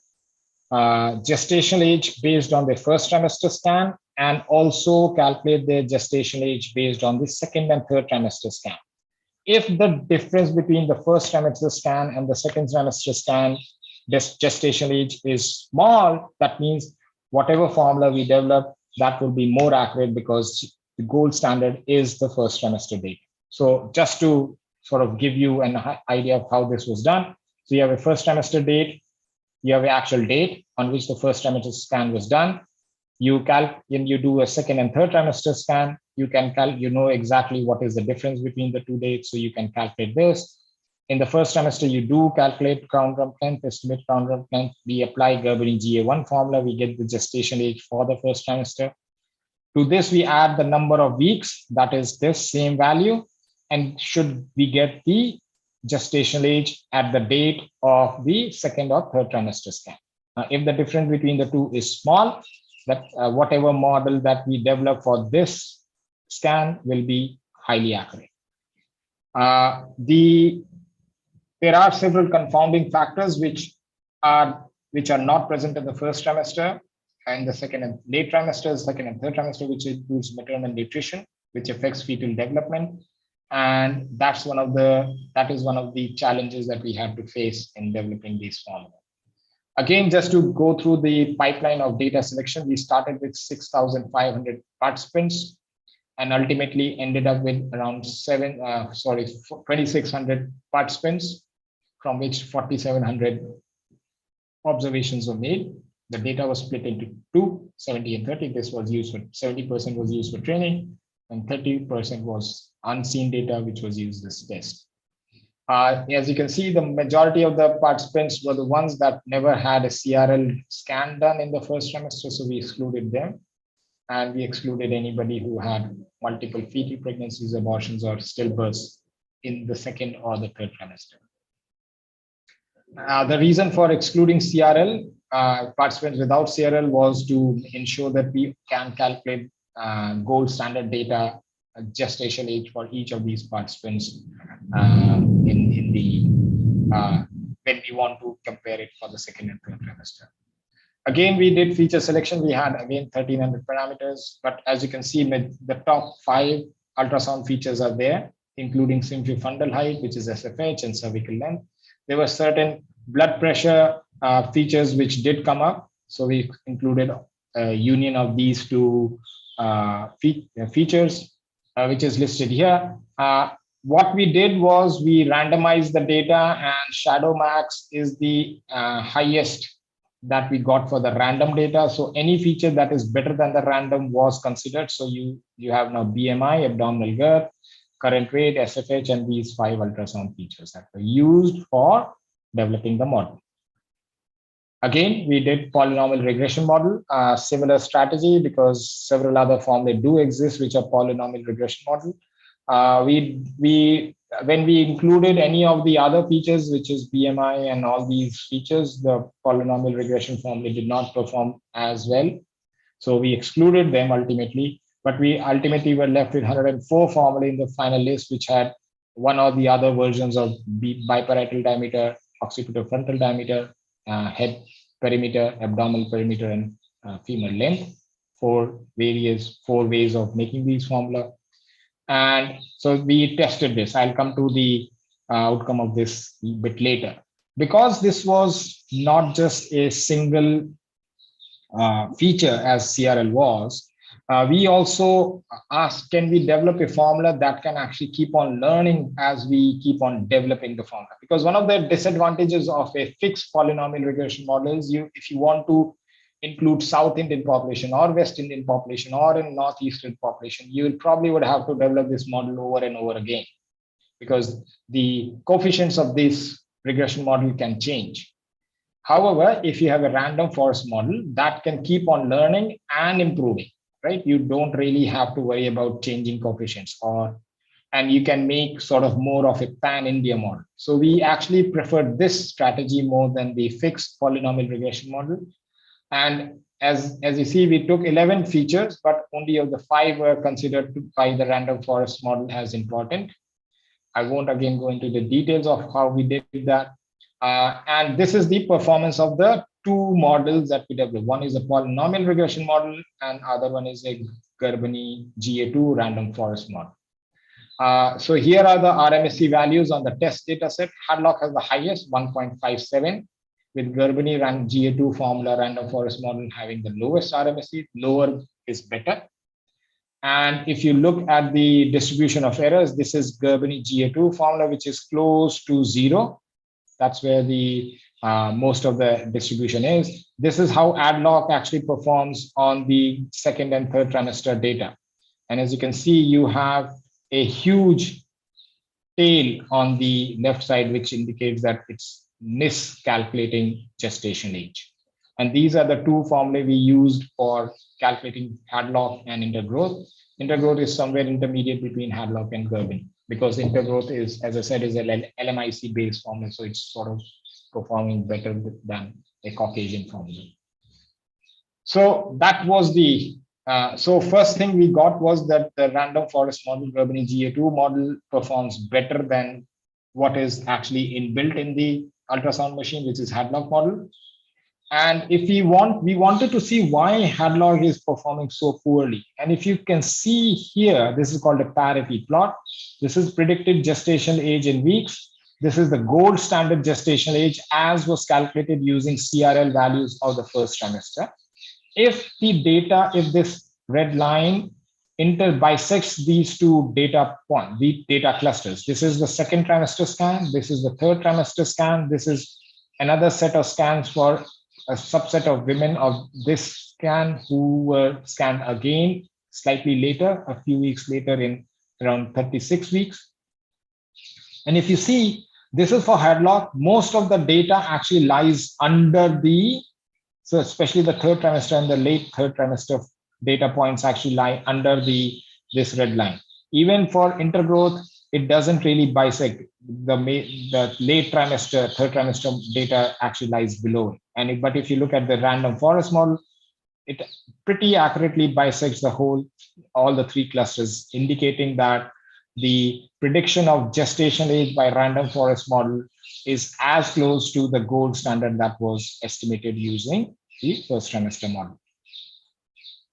S3: gestational age based on the first trimester scan and also calculate their gestational age based on the second and third trimester scan. If the difference between the first trimester scan and the second trimester scan gestational age is small, that means whatever formula we develop, that will be more accurate because the gold standard is the first trimester data. So just to sort of give you an idea of how this was done. So you have a first trimester date, you have the actual date on which the first trimester scan was done. When you do a second and third trimester scan, you know exactly what is the difference between the two dates, so you can calculate this. In the first trimester, you do calculate crown rump length, estimate crown rump length. We apply Gerberin GA1 formula, we get the gestation age for the first trimester. To this, we add the number of weeks, that is this same value, and should we get the gestational age at the date of the second or third trimester scan. If the difference between the two is small, that whatever model that we develop for this scan will be highly accurate. There are several confounding factors which are not present in the first trimester and the second and late trimester, second and third trimester, which includes maternal nutrition, which affects fetal development. And that is one of the challenges that we have to face in developing these formula. Again, just to go through the pipeline of data selection, we started with 6,500 participants and ultimately ended up with around 2,600 participants, from which 4,700 observations were made. The data was split into two, 70 and 30. This was used for 70% was used for training, and 30% was unseen data, which was used as test. As you can see, the majority of the participants were the ones that never had a CRL scan done in the first trimester, so we excluded them. And we excluded anybody who had multiple fetal pregnancies, abortions, or stillbirths in the second or the third trimester. The reason for excluding CRL, participants without CRL, was to ensure that we can calculate gold standard data, gestation age for each of these participants when we want to compare it for the second and third trimester. Again, we did feature selection. We had, again, 1,300 parameters, but as you can see, the top 5 ultrasound features are there, including symphyofundal height, which is SFH, and cervical length. There were certain blood pressure features which did come up. So we included a union of these two features, which is listed here. What we did was we randomized the data, and shadow max is the highest that we got for the random data. So any feature that is better than the random was considered. So you have now BMI, abdominal girth, current weight, SFH, and these 5 ultrasound features that were used for developing the model. Again, we did polynomial regression model, similar strategy, because several other formulae do exist which are polynomial regression model. We when we included any of the other features, which is BMI and all these features, the polynomial regression formula did not perform as well. So we excluded them ultimately, but we ultimately were left with 104 formulae in the final list, which had one or the other versions of biparietal diameter, occipital frontal diameter, head perimeter, abdominal perimeter, and femur length. Four ways of making these formula. And so we tested this. I'll come to the outcome of this a bit later. Because this was not just a single feature as CRL was, we also asked, can we develop a formula that can actually keep on learning as we keep on developing the formula? Because one of the disadvantages of a fixed polynomial regression model is if you want to include South Indian population or West Indian population or in Northeastern population, you probably would have to develop this model over and over again, because the coefficients of this regression model can change. However, if you have a random forest model that can keep on learning and improving, right? You don't really have to worry about changing coefficients, and you can make sort of more of a pan-India model. So we actually preferred this strategy more than the fixed polynomial regression model. And as you see, we took 11 features, but only of the 5 were considered by the random forest model as important. I won't again go into the details of how we did that. And this is the performance of the 2 models that we developed. One is a polynomial regression model, and other one is a Garbani GA2 random forest model. So here are the RMSE values on the test data set. Hadlock has the highest, 1.57, with Garbani GA2 formula random forest model having the lowest RMSE. Lower is better. And if you look at the distribution of errors, this is Garbani GA2 formula, which is close to 0. That's where the most of the distribution is. This is how Hadlock actually performs on the 2nd and 3rd trimester data. And as you can see, you have a huge tail on the left side, which indicates that it's miscalculating gestation age. And these are the 2 formulae we used for calculating Hadlock and intergrowth. Intergrowth is somewhere intermediate between Hadlock and Garbani, because intergrowth is, as I said, is an LMIC based formula, so it's sort of performing better than a Caucasian formula. So that was the so first thing we got was that the random forest model, Garbani GA2 model, performs better than what is actually inbuilt in the ultrasound machine, which is Hadlock model. And if we wanted to see why Hadlock is performing so poorly. And if you can see here, this is called a parity plot. This is predicted gestational age in weeks. This is the gold standard gestational age as was calculated using CRL values of the 1st trimester. If this red line bisects these 2 data points, the data clusters, this is the 2nd trimester scan, this is the 3rd trimester scan, this is another set of scans for a subset of women of this scan who were scanned again slightly later, a few weeks later, in around 36 weeks. And if you see, this is for Hadlock, most of the data actually lies under so especially the 3rd trimester and the late 3rd trimester data points actually lie under this red line. Even for intergrowth, it doesn't really bisect. The late trimester, 3rd trimester data actually lies below it. But if you look at the random forest model, it pretty accurately bisects all the 3 clusters, indicating that the prediction of gestation age by random forest model is as close to the gold standard that was estimated using the 1st trimester model.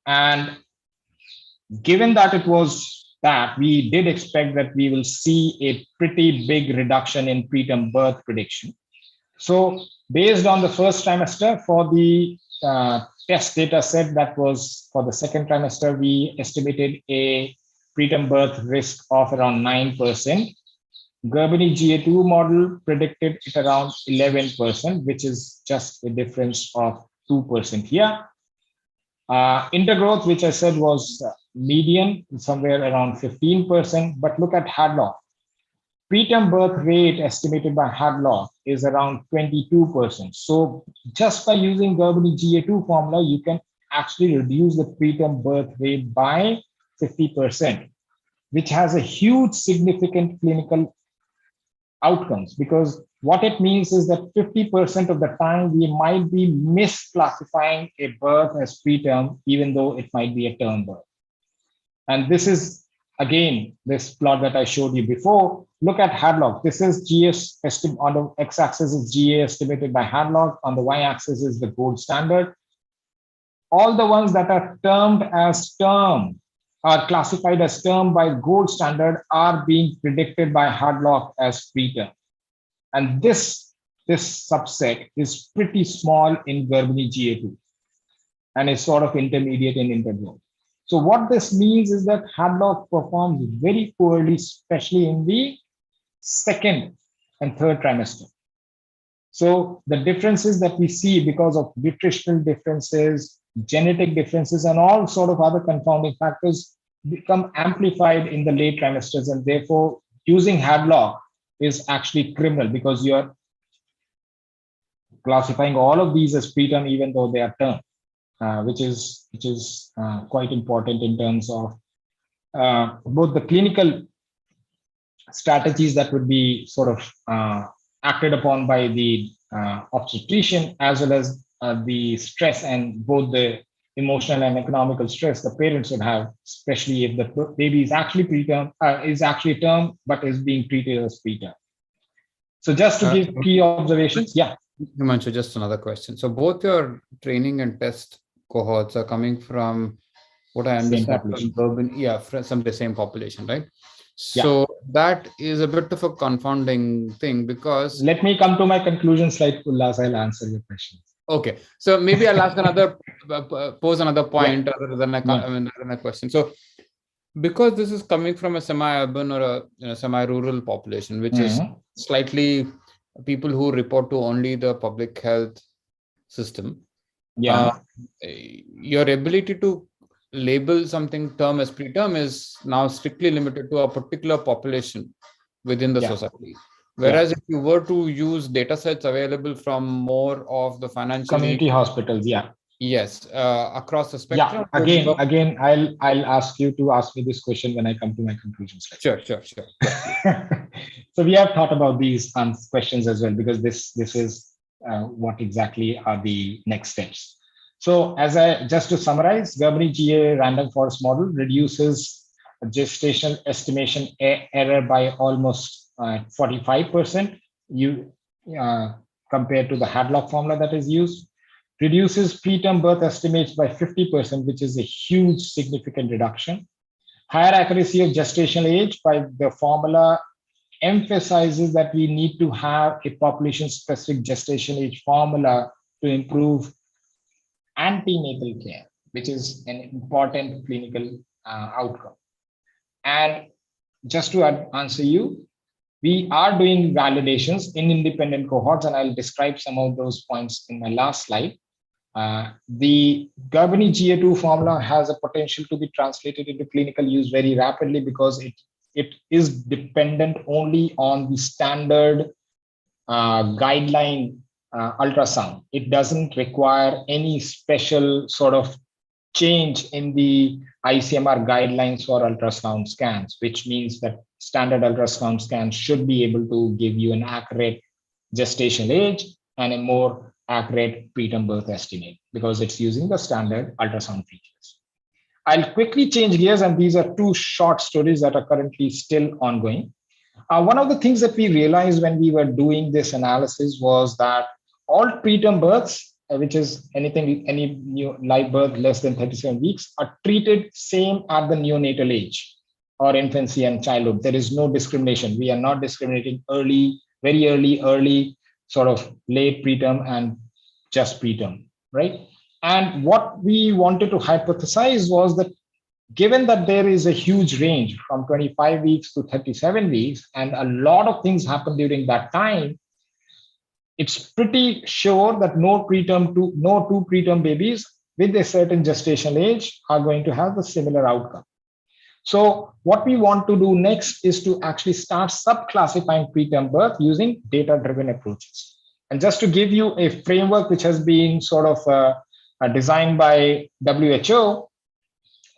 S3: And given that it was that, we did expect that we will see a pretty big reduction in preterm birth prediction. So based on the 1st trimester, for the test data set that was for the 2nd trimester, we estimated a preterm birth risk of around 9%. Garbani GA2 model predicted it around 11%, which is just a difference of 2% here. Intergrowth, which I said was median, somewhere around 15%, but look at Hadlock. Preterm birth rate estimated by Hadlock is around 22%. So just by using Garbani GA2 formula, you can actually reduce the preterm birth rate by 50%. which has a huge significant clinical outcomes, because what it means is that 50% of the time we might be misclassifying a birth as preterm, even though it might be a term birth. And this is, again, this plot that I showed you before. Look at Hadlock. This is GS estimate on the x-axis is GA estimated by Hadlock. On the y-axis is the gold standard. All the ones that are termed as term are classified as term by gold standard are being predicted by Hadlock as preterm. And this subset is pretty small in Garbhini GA2 and is sort of intermediate in interval. So what this means is that Hadlock performs very poorly, especially in the second and third trimester. So the differences that we see because of nutritional differences, genetic differences, and all sort of other confounding factors become amplified in the late trimesters, and therefore using Hadlock is actually criminal because you're classifying all of these as preterm even though they are term, which is quite important in terms of both the clinical strategies that would be sort of acted upon by the obstetrician, as well as the stress and both the emotional and economical stress the parents would have, especially if the baby is actually preterm, is actually term, but is being treated as preterm. So just to give key observations, yeah.
S2: Himanshu, just another question. So both your training and test cohorts are coming from what I understand from urban, from the same population, right? So that is a bit of a confounding thing because.
S3: Let me come to my conclusion slide, Ullas. I'll answer your question.
S2: Okay, so maybe I'll ask another, pose another point other than a question. So, because this is coming from a semi-urban or a semi-rural population, which is slightly people who report to only the public health system, your ability to label something term as preterm is now strictly limited to a particular population within the society. Whereas if you were to use data sets available from more of the financial
S3: community hospitals,
S2: across the spectrum.
S3: Again, I'll ask you to ask me this question when I come to my conclusion slide.
S2: Sure.
S3: So we have thought about these questions as well, because this is what exactly are the next steps. So just to summarize, Garbhini GA random forest model reduces gestational estimation error by almost 45% compared to the Hadlock formula that is used, reduces preterm birth estimates by 50%, which is a huge significant reduction. Higher accuracy of gestational age by the formula emphasizes that we need to have a population-specific gestation age formula to improve antenatal care, which is an important clinical outcome. And just to answer you, we are doing validations in independent cohorts, and I'll describe some of those points in my last slide. The Garbhini GA2 formula has a potential to be translated into clinical use very rapidly because it is dependent only on the standard guideline ultrasound. It doesn't require any special sort of change in the ICMR guidelines for ultrasound scans, which means that standard ultrasound scans should be able to give you an accurate gestational age and a more accurate preterm birth estimate because it's using the standard ultrasound features. I'll quickly change gears, and these are two short stories that are currently still ongoing. One of the things that we realized when we were doing this analysis was that all preterm births, which is any new live birth less than 37 weeks, are treated same at the neonatal age or infancy and childhood. There is no discrimination. We are not discriminating early, very early, sort of late preterm and just preterm, right? And what we wanted to hypothesize was that given that there is a huge range from 25 weeks to 37 weeks, and a lot of things happen during that time, it's pretty sure that no two preterm babies with a certain gestational age are going to have a similar outcome. So what we want to do next is to actually start subclassifying preterm birth using data-driven approaches. And just to give you a framework which has been sort of designed by WHO,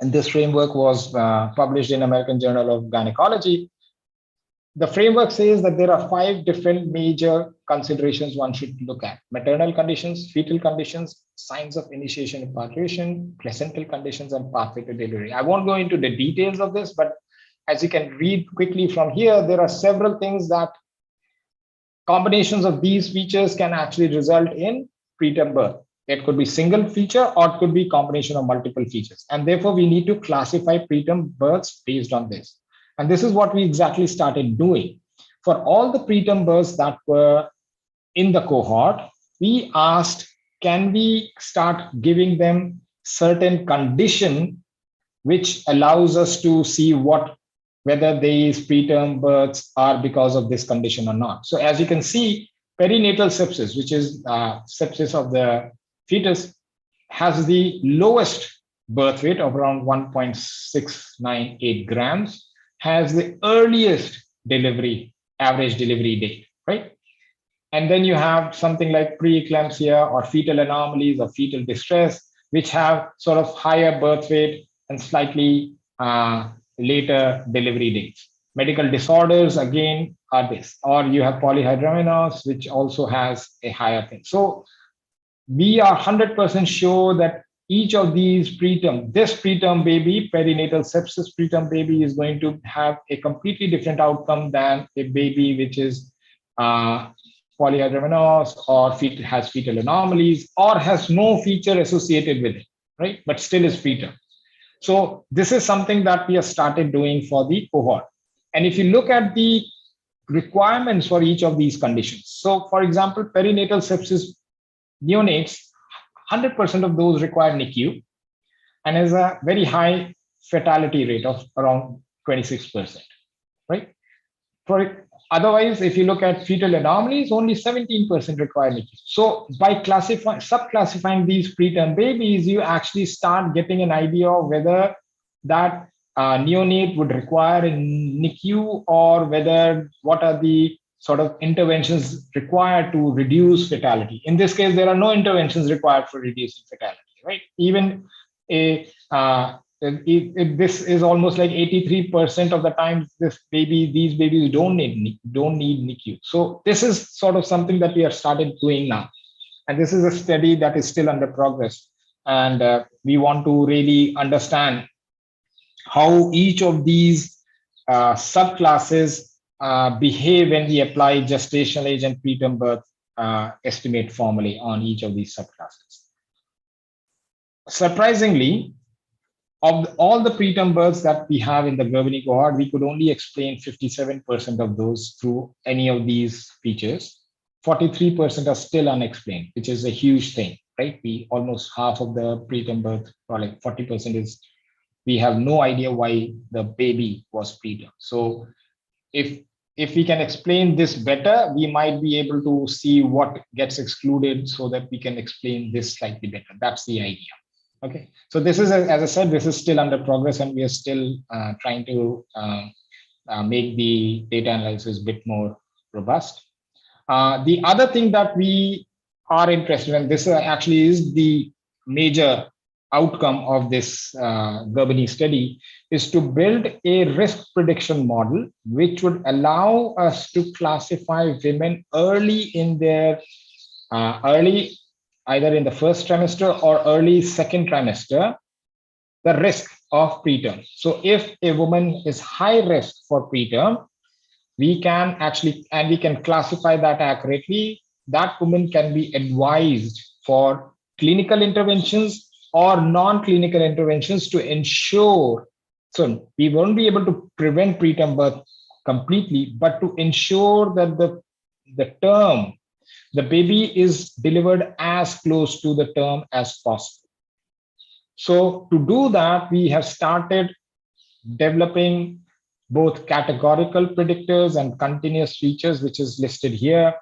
S3: And this framework was published in American Journal of Gynecology. The framework says that there are 5 different major considerations one should look at: maternal conditions, fetal conditions, signs of initiation of parturition, placental conditions, and pathway to delivery. I won't go into the details of this, but as you can read quickly from here, there are several things that combinations of these features can actually result in preterm birth. It could be single feature or it could be combination of multiple features. And therefore, we need to classify preterm births based on this. And this is what we exactly started doing. For all the preterm births that were in the cohort, we asked, can we start giving them certain condition which allows us to see whether these preterm births are because of this condition or not. So as you can see, perinatal sepsis, which is sepsis of the fetus, has the lowest birth weight of around 1.698 grams, has the earliest average delivery date, right? And then you have something like preeclampsia or fetal anomalies or fetal distress, which have sort of higher birth weight and slightly later delivery dates. Medical disorders, again, are this. Or you have polyhydramnios, which also has a higher thing. So we are 100% sure that each of these this preterm baby, perinatal sepsis preterm baby, is going to have a completely different outcome than a baby which is polyhydramnios or has fetal anomalies or has no feature associated with it, right? But still is preterm. So this is something that we have started doing for the cohort. And if you look at the requirements for each of these conditions, so for example, perinatal sepsis neonates, 100% of those require NICU and has a very high fatality rate of around 26%, right? Otherwise, if you look at fetal anomalies, only 17% require NICU. So by subclassifying these preterm babies, you actually start getting an idea of whether that neonate would require a NICU or what are the sort of interventions required to reduce fatality. In this case, there are no interventions required for reducing fatality, right? Even this is almost like 83% of the time these babies don't need NICU. So this is sort of something that we have started doing now. And this is a study that is still under progress. And we want to really understand how each of these subclasses behave when we apply gestational age and preterm birth estimate formally on each of these subclasses. Surprisingly, of all the preterm births that we have in the Germany cohort, we could only explain 57% of those through any of these features. 43% are still unexplained, which is a huge thing, right? Almost half of the preterm birth, or like 40%, is we have no idea why the baby was preterm. So if we can explain this better, we might be able to see what gets excluded so that we can explain this slightly better. That's the idea. Okay, so this is, as I said, this is still under progress, and we are still trying to make the data analysis a bit more robust. The other thing that we are interested in, this actually is the major outcome of this Germany study, is to build a risk prediction model which would allow us to classify women early in their either in the first trimester or early second trimester, the risk of preterm. So if a woman is high risk for preterm, we can classify that accurately. That woman can be advised for clinical interventions or non-clinical interventions to ensure, so we won't be able to prevent preterm birth completely, but to ensure that the baby is delivered as close to the term as possible. So to do that, we have started developing both categorical predictors and continuous features, which is listed here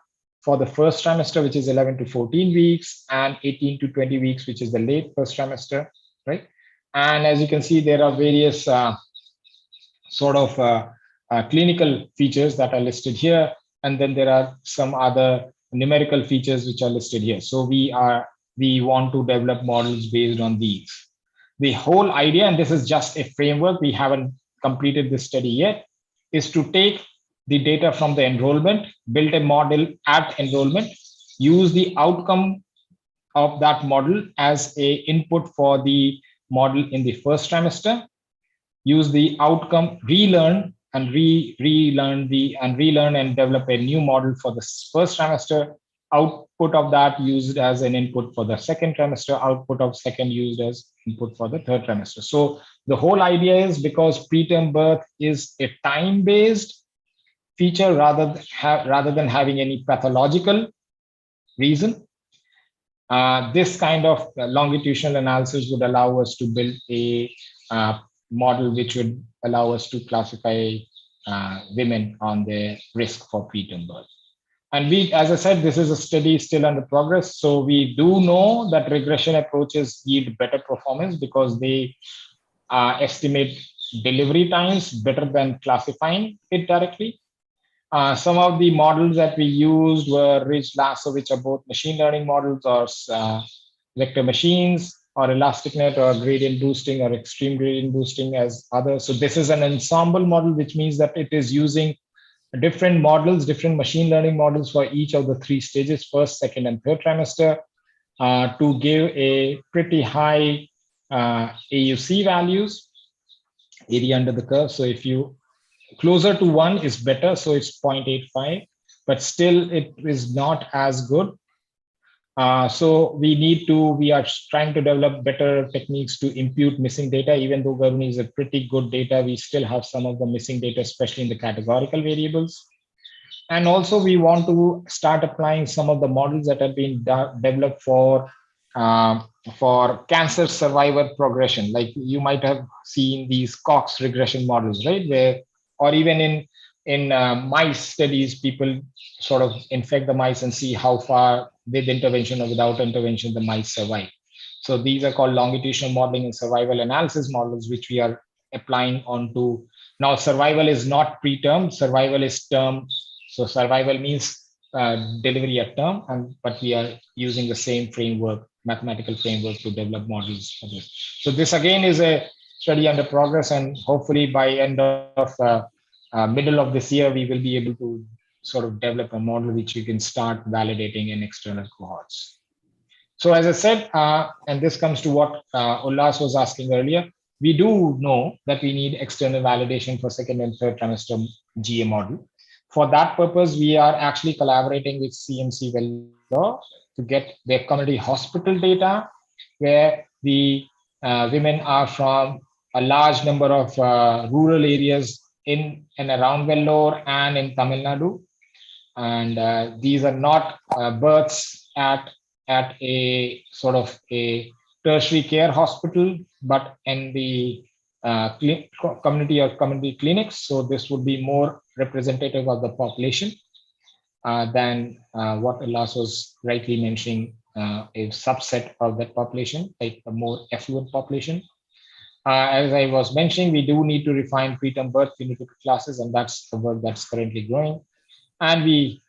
S3: for the first trimester, which is 11 to 14 weeks, and 18 to 20 weeks, which is the late first trimester, right? And as you can see, there are various clinical features that are listed here. And then there are some other numerical features which are listed here. So we want to develop models based on these. The whole idea, and this is just a framework, we haven't completed this study yet, is to take the data from the enrollment, build a model at enrollment, use the outcome of that model as a input for the model in the first trimester, use the outcome, relearn and relearn and develop a new model for the first trimester, output of that used as an input for the second trimester, output of second used as input for the third trimester. So the whole idea is, because preterm birth is a time-based feature rather than having any pathological reason, this kind of longitudinal analysis would allow us to build a model which would allow us to classify women on their risk for preterm birth. And we, as I said, this is a study still under progress. So we do know that regression approaches yield better performance because they estimate delivery times better than classifying it directly. Some of the models that we used were Ridge Lasso, which are both machine learning models, or vector machines, or ElasticNet, or gradient boosting, or extreme gradient boosting as others. So this is an ensemble model, which means that it is using different models, different machine learning models for each of the three stages, first, second, and third trimester, to give a pretty high AUC values, area under the curve. So if you closer to 1 is better, so it's 0.85, but still it is not as good. So we are trying to develop better techniques to impute missing data. Even though Garbani is a pretty good data, we still have some of the missing data, especially in the categorical variables. And also we want to start applying some of the models that have been developed for cancer survivor progression. Like you might have seen these Cox regression models, right? Where, or even in mice studies, people sort of infect the mice and see how far with intervention or without intervention the mice survive. So these are called longitudinal modeling and survival analysis models, which we are applying onto. Now, survival is not preterm, survival is term. So survival means delivery at term, but we are using the same framework, mathematical framework, to develop models for this. So this again is a study under progress, and hopefully by end of middle of this year, we will be able to sort of develop a model which you can start validating in external cohorts. So as I said, and this comes to what Ullas was asking earlier, we do know that we need external validation for second and third trimester GA model. For that purpose, we are actually collaborating with CMC Vellore to get their community hospital data, where the women are from a large number of rural areas in and around Vellore and in Tamil Nadu. And these are not births at a sort of a tertiary care hospital, but in the community or community clinics. So this would be more representative of the population than what Ullas was rightly mentioning, a subset of that population, like a more affluent population. As I was mentioning, we do need to refine preterm birth phenotypic classes, and that's the work that's currently growing. And we,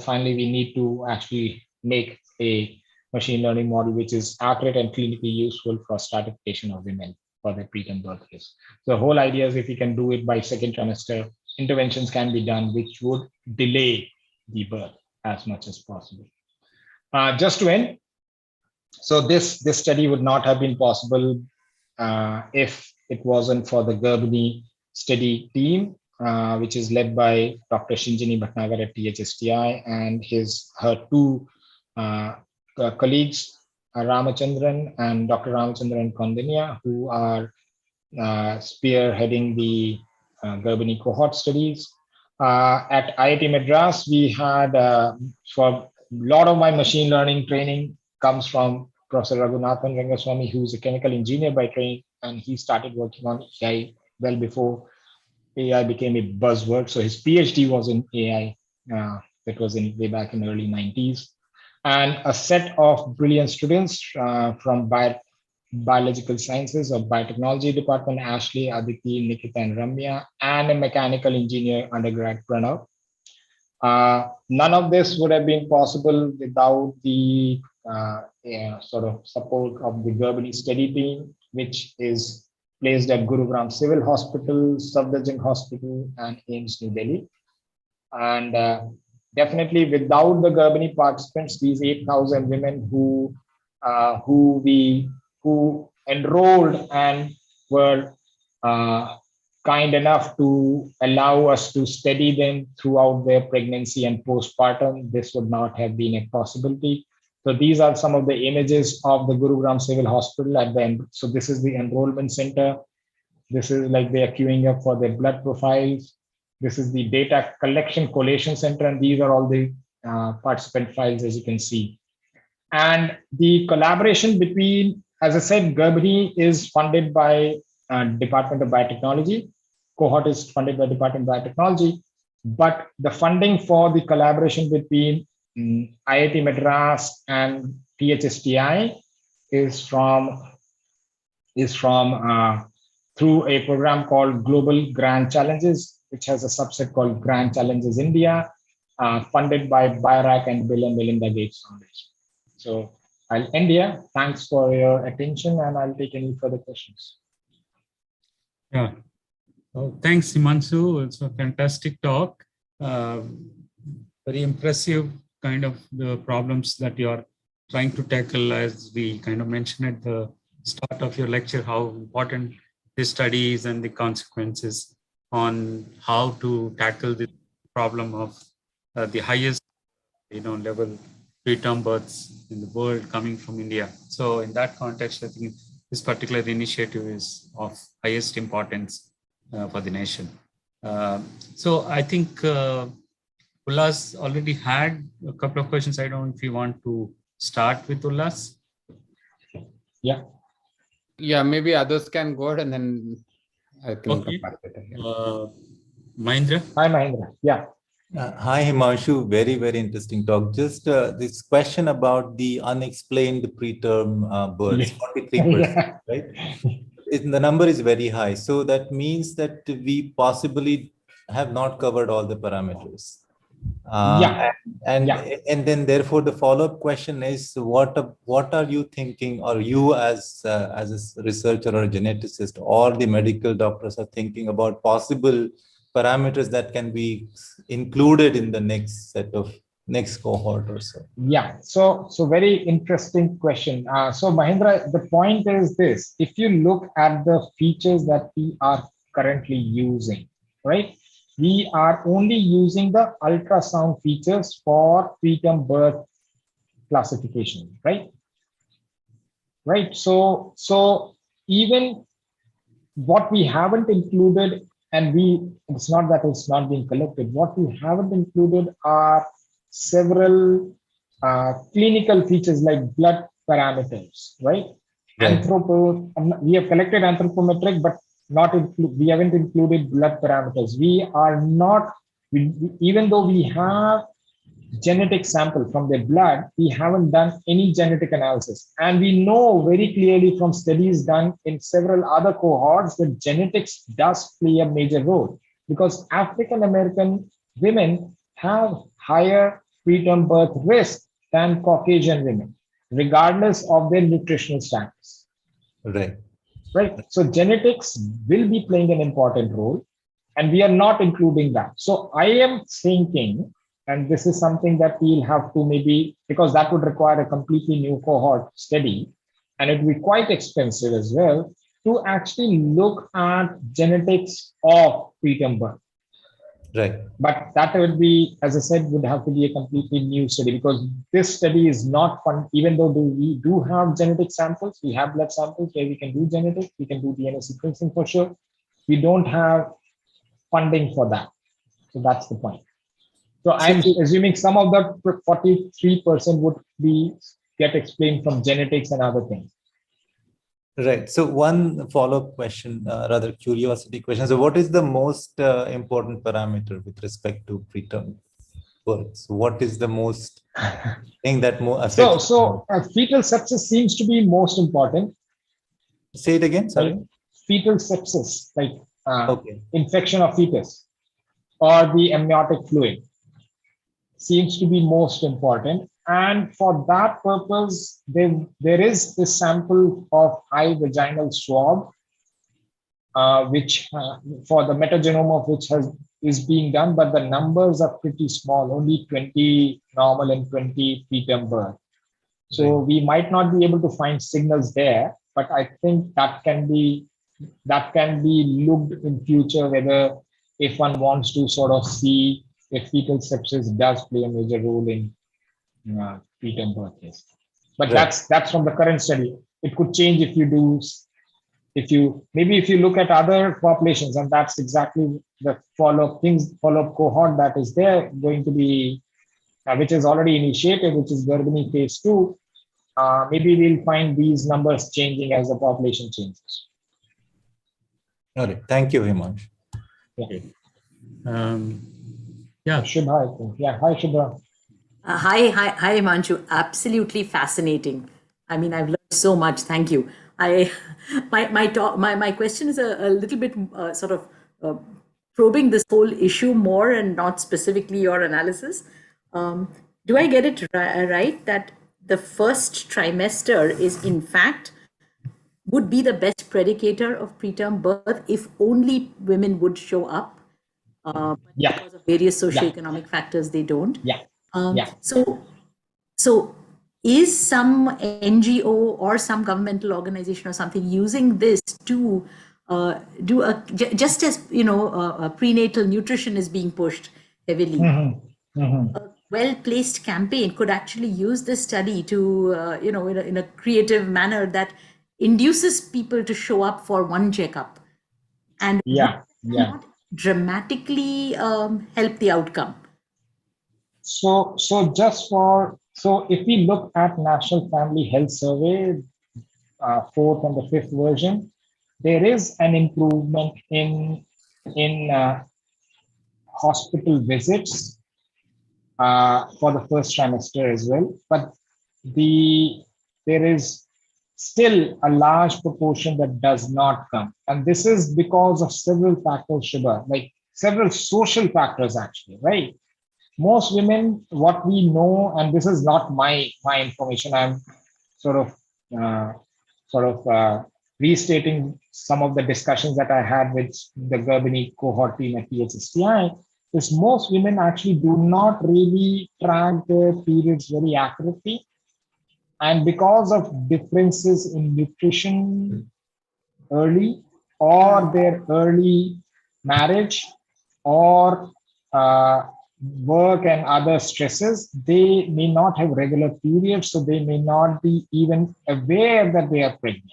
S3: finally, we need to actually make a machine learning model which is accurate and clinically useful for stratification of women for their preterm birth risk. So the whole idea is, if we can do it by second trimester, interventions can be done which would delay the birth as much as possible. Just to end, so this study would not have been possible if it wasn't for the Garbani study team, which is led by Dr. Shinjini Bhatnagar at THSTI and her two colleagues, Ramachandran and Dr. Ramachandran Kondinia, who are spearheading the Garbani cohort studies. At IIT Madras, we had, for a lot of my machine learning training comes from Professor Raghunathan Rangaswamy, who's a chemical engineer by training, and he started working on AI well before AI became a buzzword. So his PhD was in AI. That was way back in the early 90s. And a set of brilliant students from biological sciences or biotechnology department, Ashley, Aditi, Nikita, and Ramya, and a mechanical engineer undergrad, Pranav. None of this would have been possible without the sort of support of the Garbhani study team, which is placed at Gurugram Civil Hospital, Safdarjung Hospital, and AIIMS New Delhi. And definitely, without the Garbhani participants, these 8,000 women who enrolled and were kind enough to allow us to study them throughout their pregnancy and postpartum, this would not have been a possibility. So these are some of the images of the Gurugram Civil Hospital at the end. So this is the enrollment center. This is like they are queuing up for their blood profiles. This is the data collection collation center, and these are all the participant files, as you can see. And the collaboration between, as I said, Garbhani is funded by Department of Biotechnology. Cohort is funded by Department of Biotechnology, but the funding for the collaboration between IIT Madras and THSTI is from through a program called Global Grand Challenges, which has a subset called Grand Challenges India, funded by BIRAC and Bill and Melinda Gates Foundation. So I'll end here. Thanks for your attention, and I'll take any further questions.
S1: Yeah. Oh, thanks, Himanshu. It's a fantastic talk. Very impressive kind of the problems that you are trying to tackle, as we kind of mentioned at the start of your lecture, how important this study is and the consequences on how to tackle the problem of the highest, level preterm births in the world coming from India. So in that context, I think this particular initiative is of highest importance for the nation. So I think Ullas already had a couple of questions. I don't know if you want to start with Ullas.
S3: Yeah.
S2: Yeah, maybe others can go ahead and then I can
S1: Okay.
S2: come back later.
S1: Mahendra?
S3: Hi, Mahendra. Yeah.
S4: Hi, Himanshu. Very, very interesting talk. Just this question about the unexplained preterm births, 43%, right? The number is very high. So that means that we possibly have not covered all the parameters. And then therefore the follow-up question is, what are you thinking, or you as a researcher or a geneticist or the medical doctors are thinking about possible parameters that can be included in the next cohort or so?
S3: Yeah, so very interesting question. So Mahendra, the point is this: if you look at the features that we are currently using, right? We are only using the ultrasound features for preterm birth classification, right? Right. So even what we haven't included, and it's not that it's not being collected. What we haven't included are several clinical features like blood parameters, right? We have collected anthropometric, but we haven't included blood parameters. Even though we have genetic sample from their blood, we haven't done any genetic analysis. And we know very clearly from studies done in several other cohorts that genetics does play a major role, because African American women have higher preterm birth risk than Caucasian women, regardless of their nutritional status. Right. So genetics will be playing an important role, and we are not including that. So I am thinking, and this is something that we'll have to maybe, because that would require a completely new cohort study, and it would be quite expensive as well, to actually look at genetics of preterm birth.
S4: Right.
S3: But that would be, as I said, would have to be a completely new study, because this study is not fun. Even though we do have genetic samples, we have blood samples where we can do genetics, we can do DNA sequencing for sure. We don't have funding for that. So that's the point. So I'm assuming some of that 43% would get explained from genetics and other things.
S4: Right. So one follow-up question, rather curiosity question. So what is the most important parameter with respect to preterm births? What is the most thing that more affects?
S3: So fetal sepsis seems to be most important.
S4: Say it again, sorry.
S3: Like fetal sepsis, like infection of fetus or the amniotic fluid, seems to be most important. And for that purpose, there is this sample of high vaginal swab, which for the metagenome of which is being done, but the numbers are pretty small, only 20 normal and 20 preterm birth. So we might not be able to find signals there, but I think that can be looked in future, whether if one wants to sort of see if fetal sepsis does play a major role in preterm birth. Yes. But that's from the current study. It could change if you look at other populations, and that's exactly the follow-up cohort that is there going to be, which is already initiated, which is Garbhini phase 2. Maybe we'll find these numbers changing as the population changes.
S4: All right. Thank you, Himanshu.
S3: Yeah. Shubha, I think. Yeah. Hi, Shubha.
S5: Hi, Himanshu. Absolutely fascinating. I mean, I've learned so much. Thank you. My question is a little bit sort of probing this whole issue more and not specifically your analysis. Do I get it right that the first trimester is in fact would be the best predicator of preterm birth if only women would show up? Because of various socioeconomic factors, they don't. So is some NGO or some governmental organization or something using this to do just as prenatal nutrition is being pushed heavily? A well-placed campaign could actually use this study to in a creative manner that induces people to show up for one checkup and not dramatically help the outcome.
S3: So if we look at National Family Health Survey, 4th and the 5th version, there is an improvement in hospital visits for the first trimester as well, but there is still a large proportion that does not come, and this is because of several factors, Shubha, like several social factors actually, right? Most women, what we know, and this is not my information, I'm sort of restating some of the discussions that I had with the Garbhini cohort team at PHSTI, is most women actually do not really track their periods very accurately. And because of differences in nutrition early, or their early marriage, or work and other stresses, they may not have regular periods, so they may not be even aware that they are pregnant.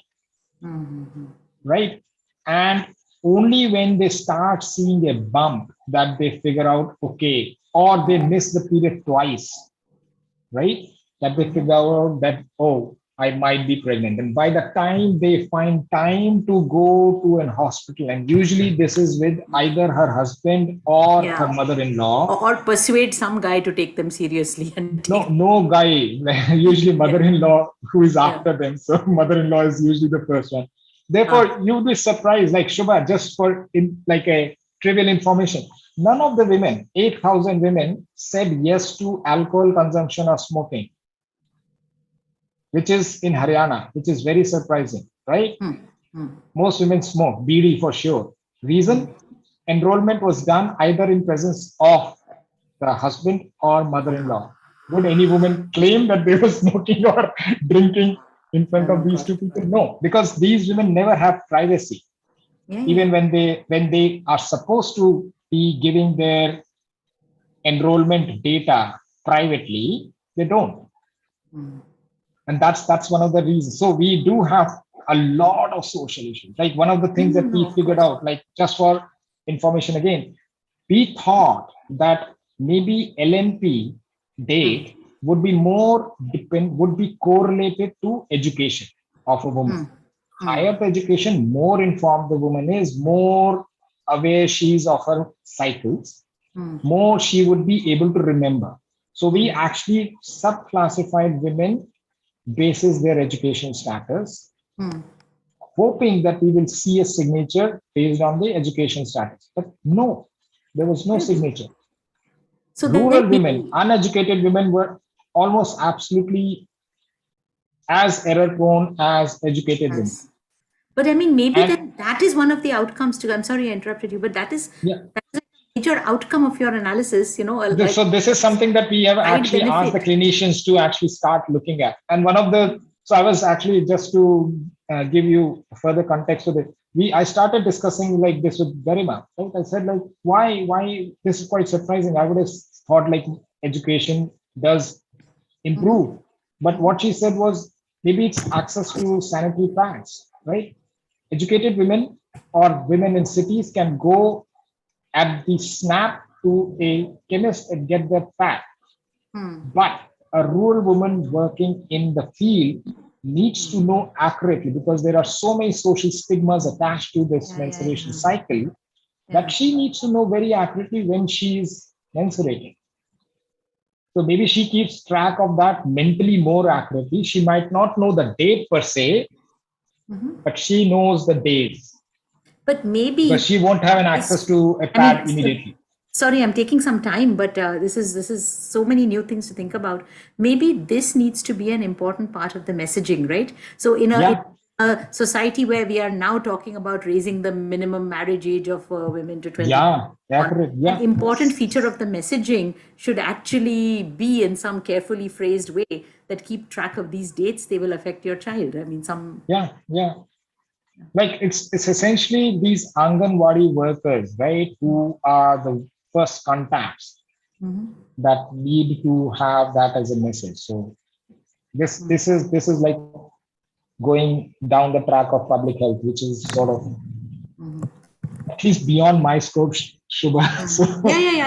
S3: Right? And only when they start seeing a bump that they figure out, okay, or they miss the period twice, right? That they figure out that, oh, I might be pregnant. And by the time they find time to go to an hospital, and usually this is with either her husband or her mother-in-law.
S5: Or persuade some guy to take them seriously. And
S3: no guy, usually mother-in-law who is after them. So mother-in-law is usually the first one. Therefore, you would be surprised, like Shubha, just for like a trivial information, none of the women, 8,000 women, said yes to alcohol consumption or smoking, which is in Haryana, which is very surprising, right? Most women smoke, BD for sure. Reason? Enrollment was done either in presence of the husband or mother-in-law. Would any woman claim that they were smoking or drinking in front of these two people? No, because these women never have privacy. Even when they are supposed to be giving their enrollment data privately, they don't. And that's one of the reasons. So we do have a lot of social issues. Like one of the things that we figured out, like just for information again, we thought that maybe LNP date would be correlated to education of a woman. Higher the education, more informed the woman is, more aware she is of her cycles, more she would be able to remember. So we actually subclassified women basis their education status, hoping that we will see a signature based on the education status. But no, there was no signature. So rural women, uneducated women were almost absolutely as error prone as educated women.
S5: Yes. But I mean, maybe
S3: And-
S5: that is one of the outcomes too. I'm sorry I interrupted you, but that is
S3: Yeah.
S5: a major outcome of your analysis, you know. Like,
S3: So this is something that we have actually asked the clinicians to actually start looking at. And one of the, so I was actually, just to give you further context to it, I started discussing like this with Garima, right? I said like, why this is quite surprising. I would have thought like education does improve. But what she said was, maybe it's access to sanitary pads, right? Educated women or women in cities can go at the snap to a chemist and get their pad. But a rural woman working in the field needs to know accurately, because there are so many social stigmas attached to this menstruation cycle, that she needs to know very accurately when she's menstruating. So maybe she keeps track of that mentally more accurately. She might not know the date per se, but she knows the days.
S5: But maybe,
S3: but she won't have an access to a pad immediately.
S5: Sorry, I'm taking some time, but this is so many new things to think about. Maybe this needs to be an important part of the messaging, right? So in a society where we are now talking about raising the minimum marriage age of women to 20, an important feature of the messaging should actually be in some carefully phrased way that keep track of these dates. They will affect your child. I mean, some
S3: like it's essentially these Anganwadi workers, right, who are the first contacts that need to have that as a message. So this is like going down the track of public health, which is sort of at least beyond my scope, Shubha. So,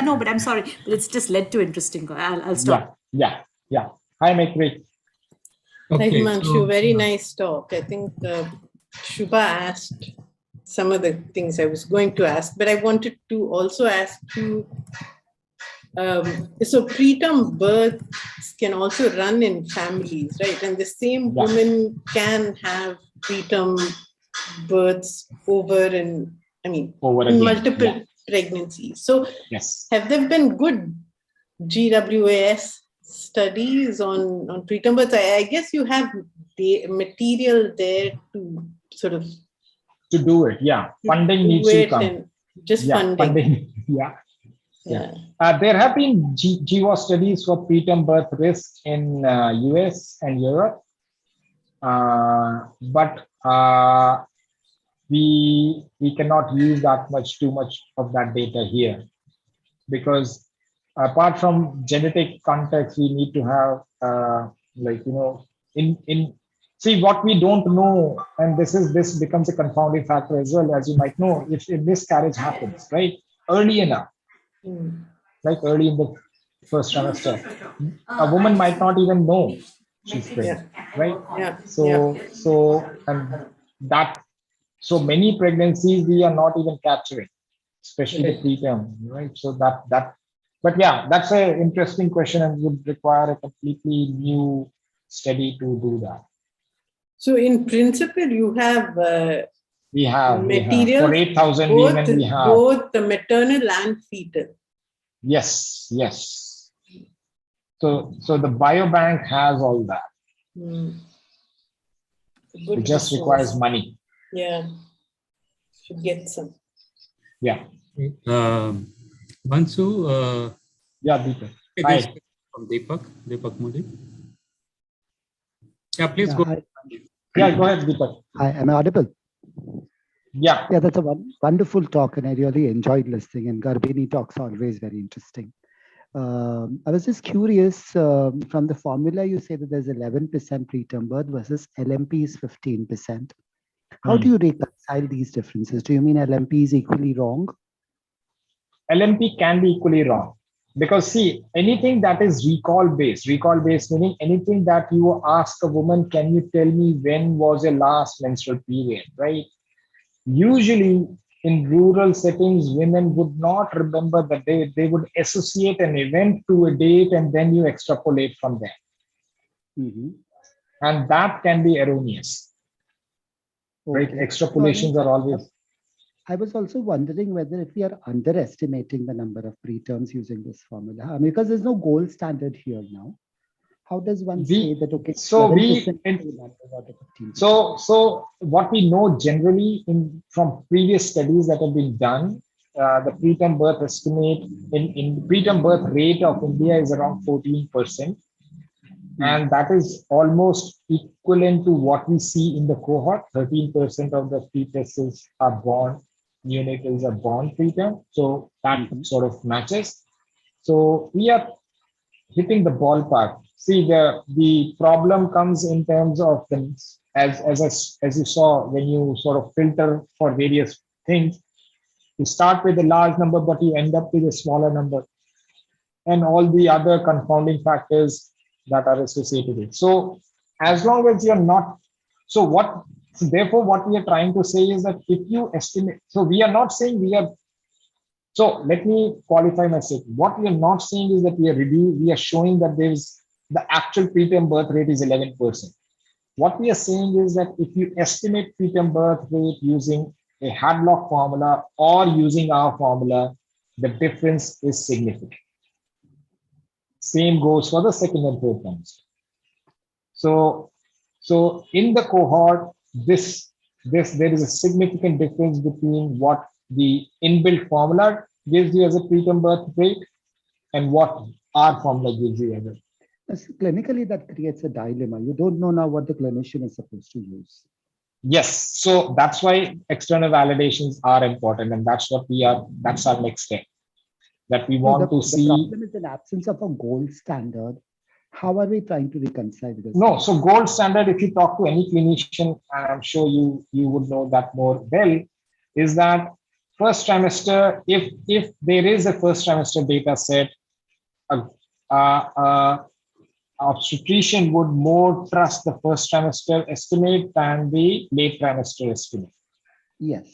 S5: no, but I'm sorry, but it's just led to interesting. I'll stop.
S3: Yeah. Hi, Maitri.
S6: Okay, Himanshu, very nice talk. I think Shubha asked some of the things I was going to ask, but I wanted to also ask you, so preterm births can also run in families, right? And the same woman can have preterm births in multiple pregnancies. So have there been good GWAS studies on preterm births? I guess you have the material there to sort of
S3: to do it. Funding needs to come.
S6: Just funding.
S3: There have been GWAS studies for preterm birth risk in US and Europe, but we cannot use too much of that data here, because apart from genetic context, we need to have see what we don't know, and this becomes a confounding factor as well, as you might know, if miscarriage happens right early enough, like early in the first trimester, a woman might not even know she's pregnant, right? So many pregnancies we are not even capturing, especially the preterm, right? So but that's an interesting question and would require a completely new study to do that.
S6: So in principle, you have
S3: we have
S6: material
S3: for 8,000 women. We have
S6: both the maternal and fetal.
S3: Yes. So the biobank has all that. It just requires money.
S6: Yeah, should get some.
S1: Himanshu.
S3: Deepak.
S1: Hi. From Deepak Modi. Please go.
S3: Go ahead, Deepak.
S7: Hi, am I audible?
S3: Yeah,
S7: that's a wonderful talk, and I really enjoyed listening. And Garbini talks are always very interesting. I was just curious, from the formula, you say that there's 11% preterm birth versus LMP is 15%. How do you reconcile these differences? Do you mean LMP is equally wrong?
S3: LMP can be equally wrong, because see, anything that is recall based meaning anything that you ask a woman, can you tell me when was your last menstrual period, right? Usually in rural settings, women would not remember the date. They would associate an event to a date, and then you extrapolate from there. And that can be erroneous. Right? Extrapolations are always.
S7: I was also wondering whether if we are underestimating the number of preterms using this formula, because there's no gold standard here now. How does one say that, okay,
S3: so
S7: 11%
S3: so what we know generally from previous studies that have been done, the preterm birth estimate in preterm birth rate of India is around 14%. And that is almost equivalent to what we see in the cohort. 13% of the fetuses are born, neonatals are born preterm. So that sort of matches. So we are hitting the ballpark. See, the problem comes in terms of things, as you saw when you sort of filter for various things. You start with a large number, but you end up with a smaller number, and all the other confounding factors that are associated with it. So as long as you're not, so therefore what we are trying to say is that if you estimate, so we are not saying so let me qualify my statement. What we are not saying is that we are showing that the actual preterm birth rate is 11%. What we are saying is that if you estimate preterm birth rate using a Hadlock formula or using our formula, the difference is significant. Same goes for the second and third trimester. So in the cohort, there is a significant difference between what the inbuilt formula gives you as a preterm birth rate and what our formula gives you as a.
S7: Clinically, that creates a dilemma. You don't know now what the clinician is supposed to use.
S3: Yes, so that's why external validations are important, and that's our next step. That we want to see.
S7: The problem is in absence of a gold standard. How are we trying to reconcile this?
S3: No, so gold standard, if you talk to any clinician, and I'm sure you would know that more well, is that first trimester, if there is a first trimester data set, obstetrician would more trust the first trimester estimate than the late trimester estimate.
S7: Yes.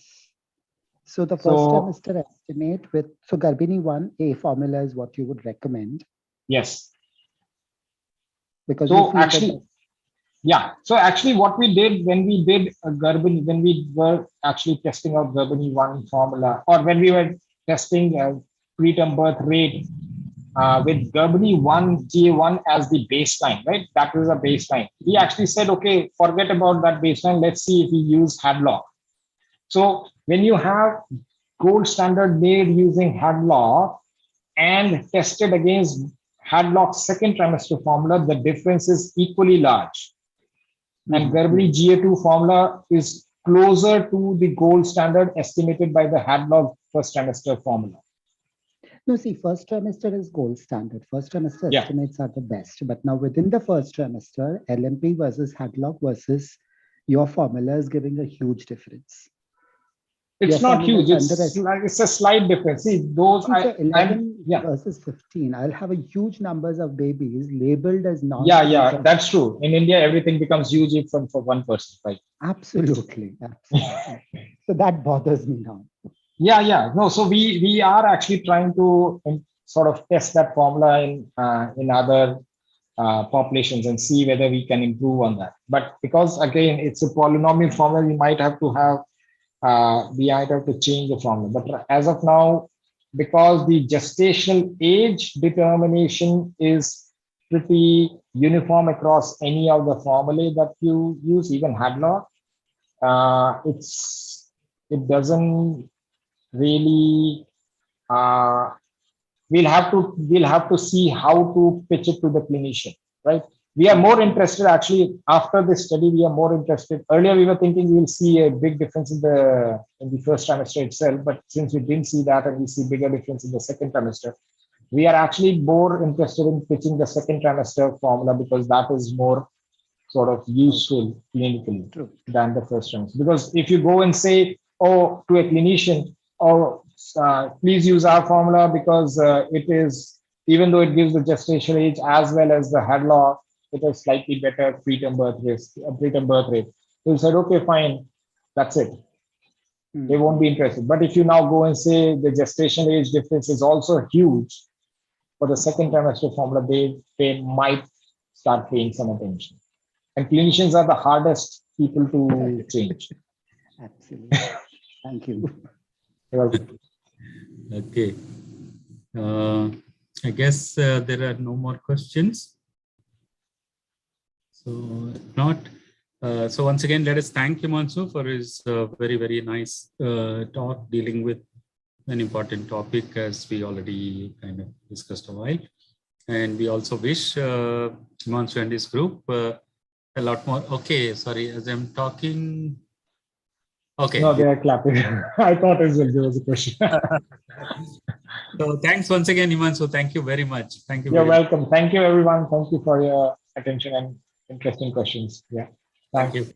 S7: So the first trimester estimate so Garbhini 1A formula is what you would recommend.
S3: Yes.
S7: Because
S3: so actually what we did when we did Garbhini, when we were actually testing out Garbhini 1 formula, or when we were testing preterm birth rate with Garbhini 1 GA1 as the baseline, right? That was a baseline. We actually said, okay, forget about that baseline. Let's see if we use Hadlock. So when you have gold standard made using Hadlock and tested against Hadlock's second trimester formula, the difference is equally large. And Garbhini GA2 formula is closer to the gold standard estimated by the Hadlock first trimester formula.
S7: No, see, first trimester is gold standard. First trimester estimates are the best. But now within the first trimester, LMP versus Hadlock versus your formula is giving a huge difference.
S3: It's not huge. It's a slight difference. See, those
S7: 11 versus 15. I'll have a huge numbers of babies labeled as non.
S3: Yeah, that's true. In India, everything becomes huge for one person, right?
S7: Absolutely. So that bothers me now.
S3: Yeah. No, so we are actually trying to sort of test that formula in other populations and see whether we can improve on that. But because again, it's a polynomial formula, we might have to change the formula. But as of now, because the gestational age determination is pretty uniform across any of the formulae that you use, even Hadlock, it doesn't really. We'll have to see how to pitch it to the clinician, right? We are more interested actually after this study. We are more interested. Earlier, we were thinking we will see a big difference in the first trimester itself, but since we didn't see that and we see bigger difference in the second trimester, we are actually more interested in pitching the second trimester formula because that is more sort of useful clinically than the first trimester. Because if you go and say, to a clinician, please use our formula because it is, even though it gives the gestational age as well as the Hadlock, it is slightly better preterm birth rate. They'll say, okay, fine, that's it. They won't be interested. But if you now go and say the gestational age difference is also huge for the second trimester formula, they might start paying some attention. And clinicians are the hardest people to change.
S7: Absolutely. Thank you.
S1: Okay. I guess there are no more questions. So if not, so once again, let us thank Himanshu for his very, very nice talk dealing with an important topic, as we already kind of discussed a while. And we also wish Himanshu and his group a lot more. Okay, sorry, as I'm talking. Okay.
S3: No, they are clapping. I thought there was a question.
S1: So thanks once again, Himanshu. Thank you very much. Thank you.
S3: You're welcome. Thank you, everyone. Thank you for your attention and interesting questions. Yeah.
S1: Thank you.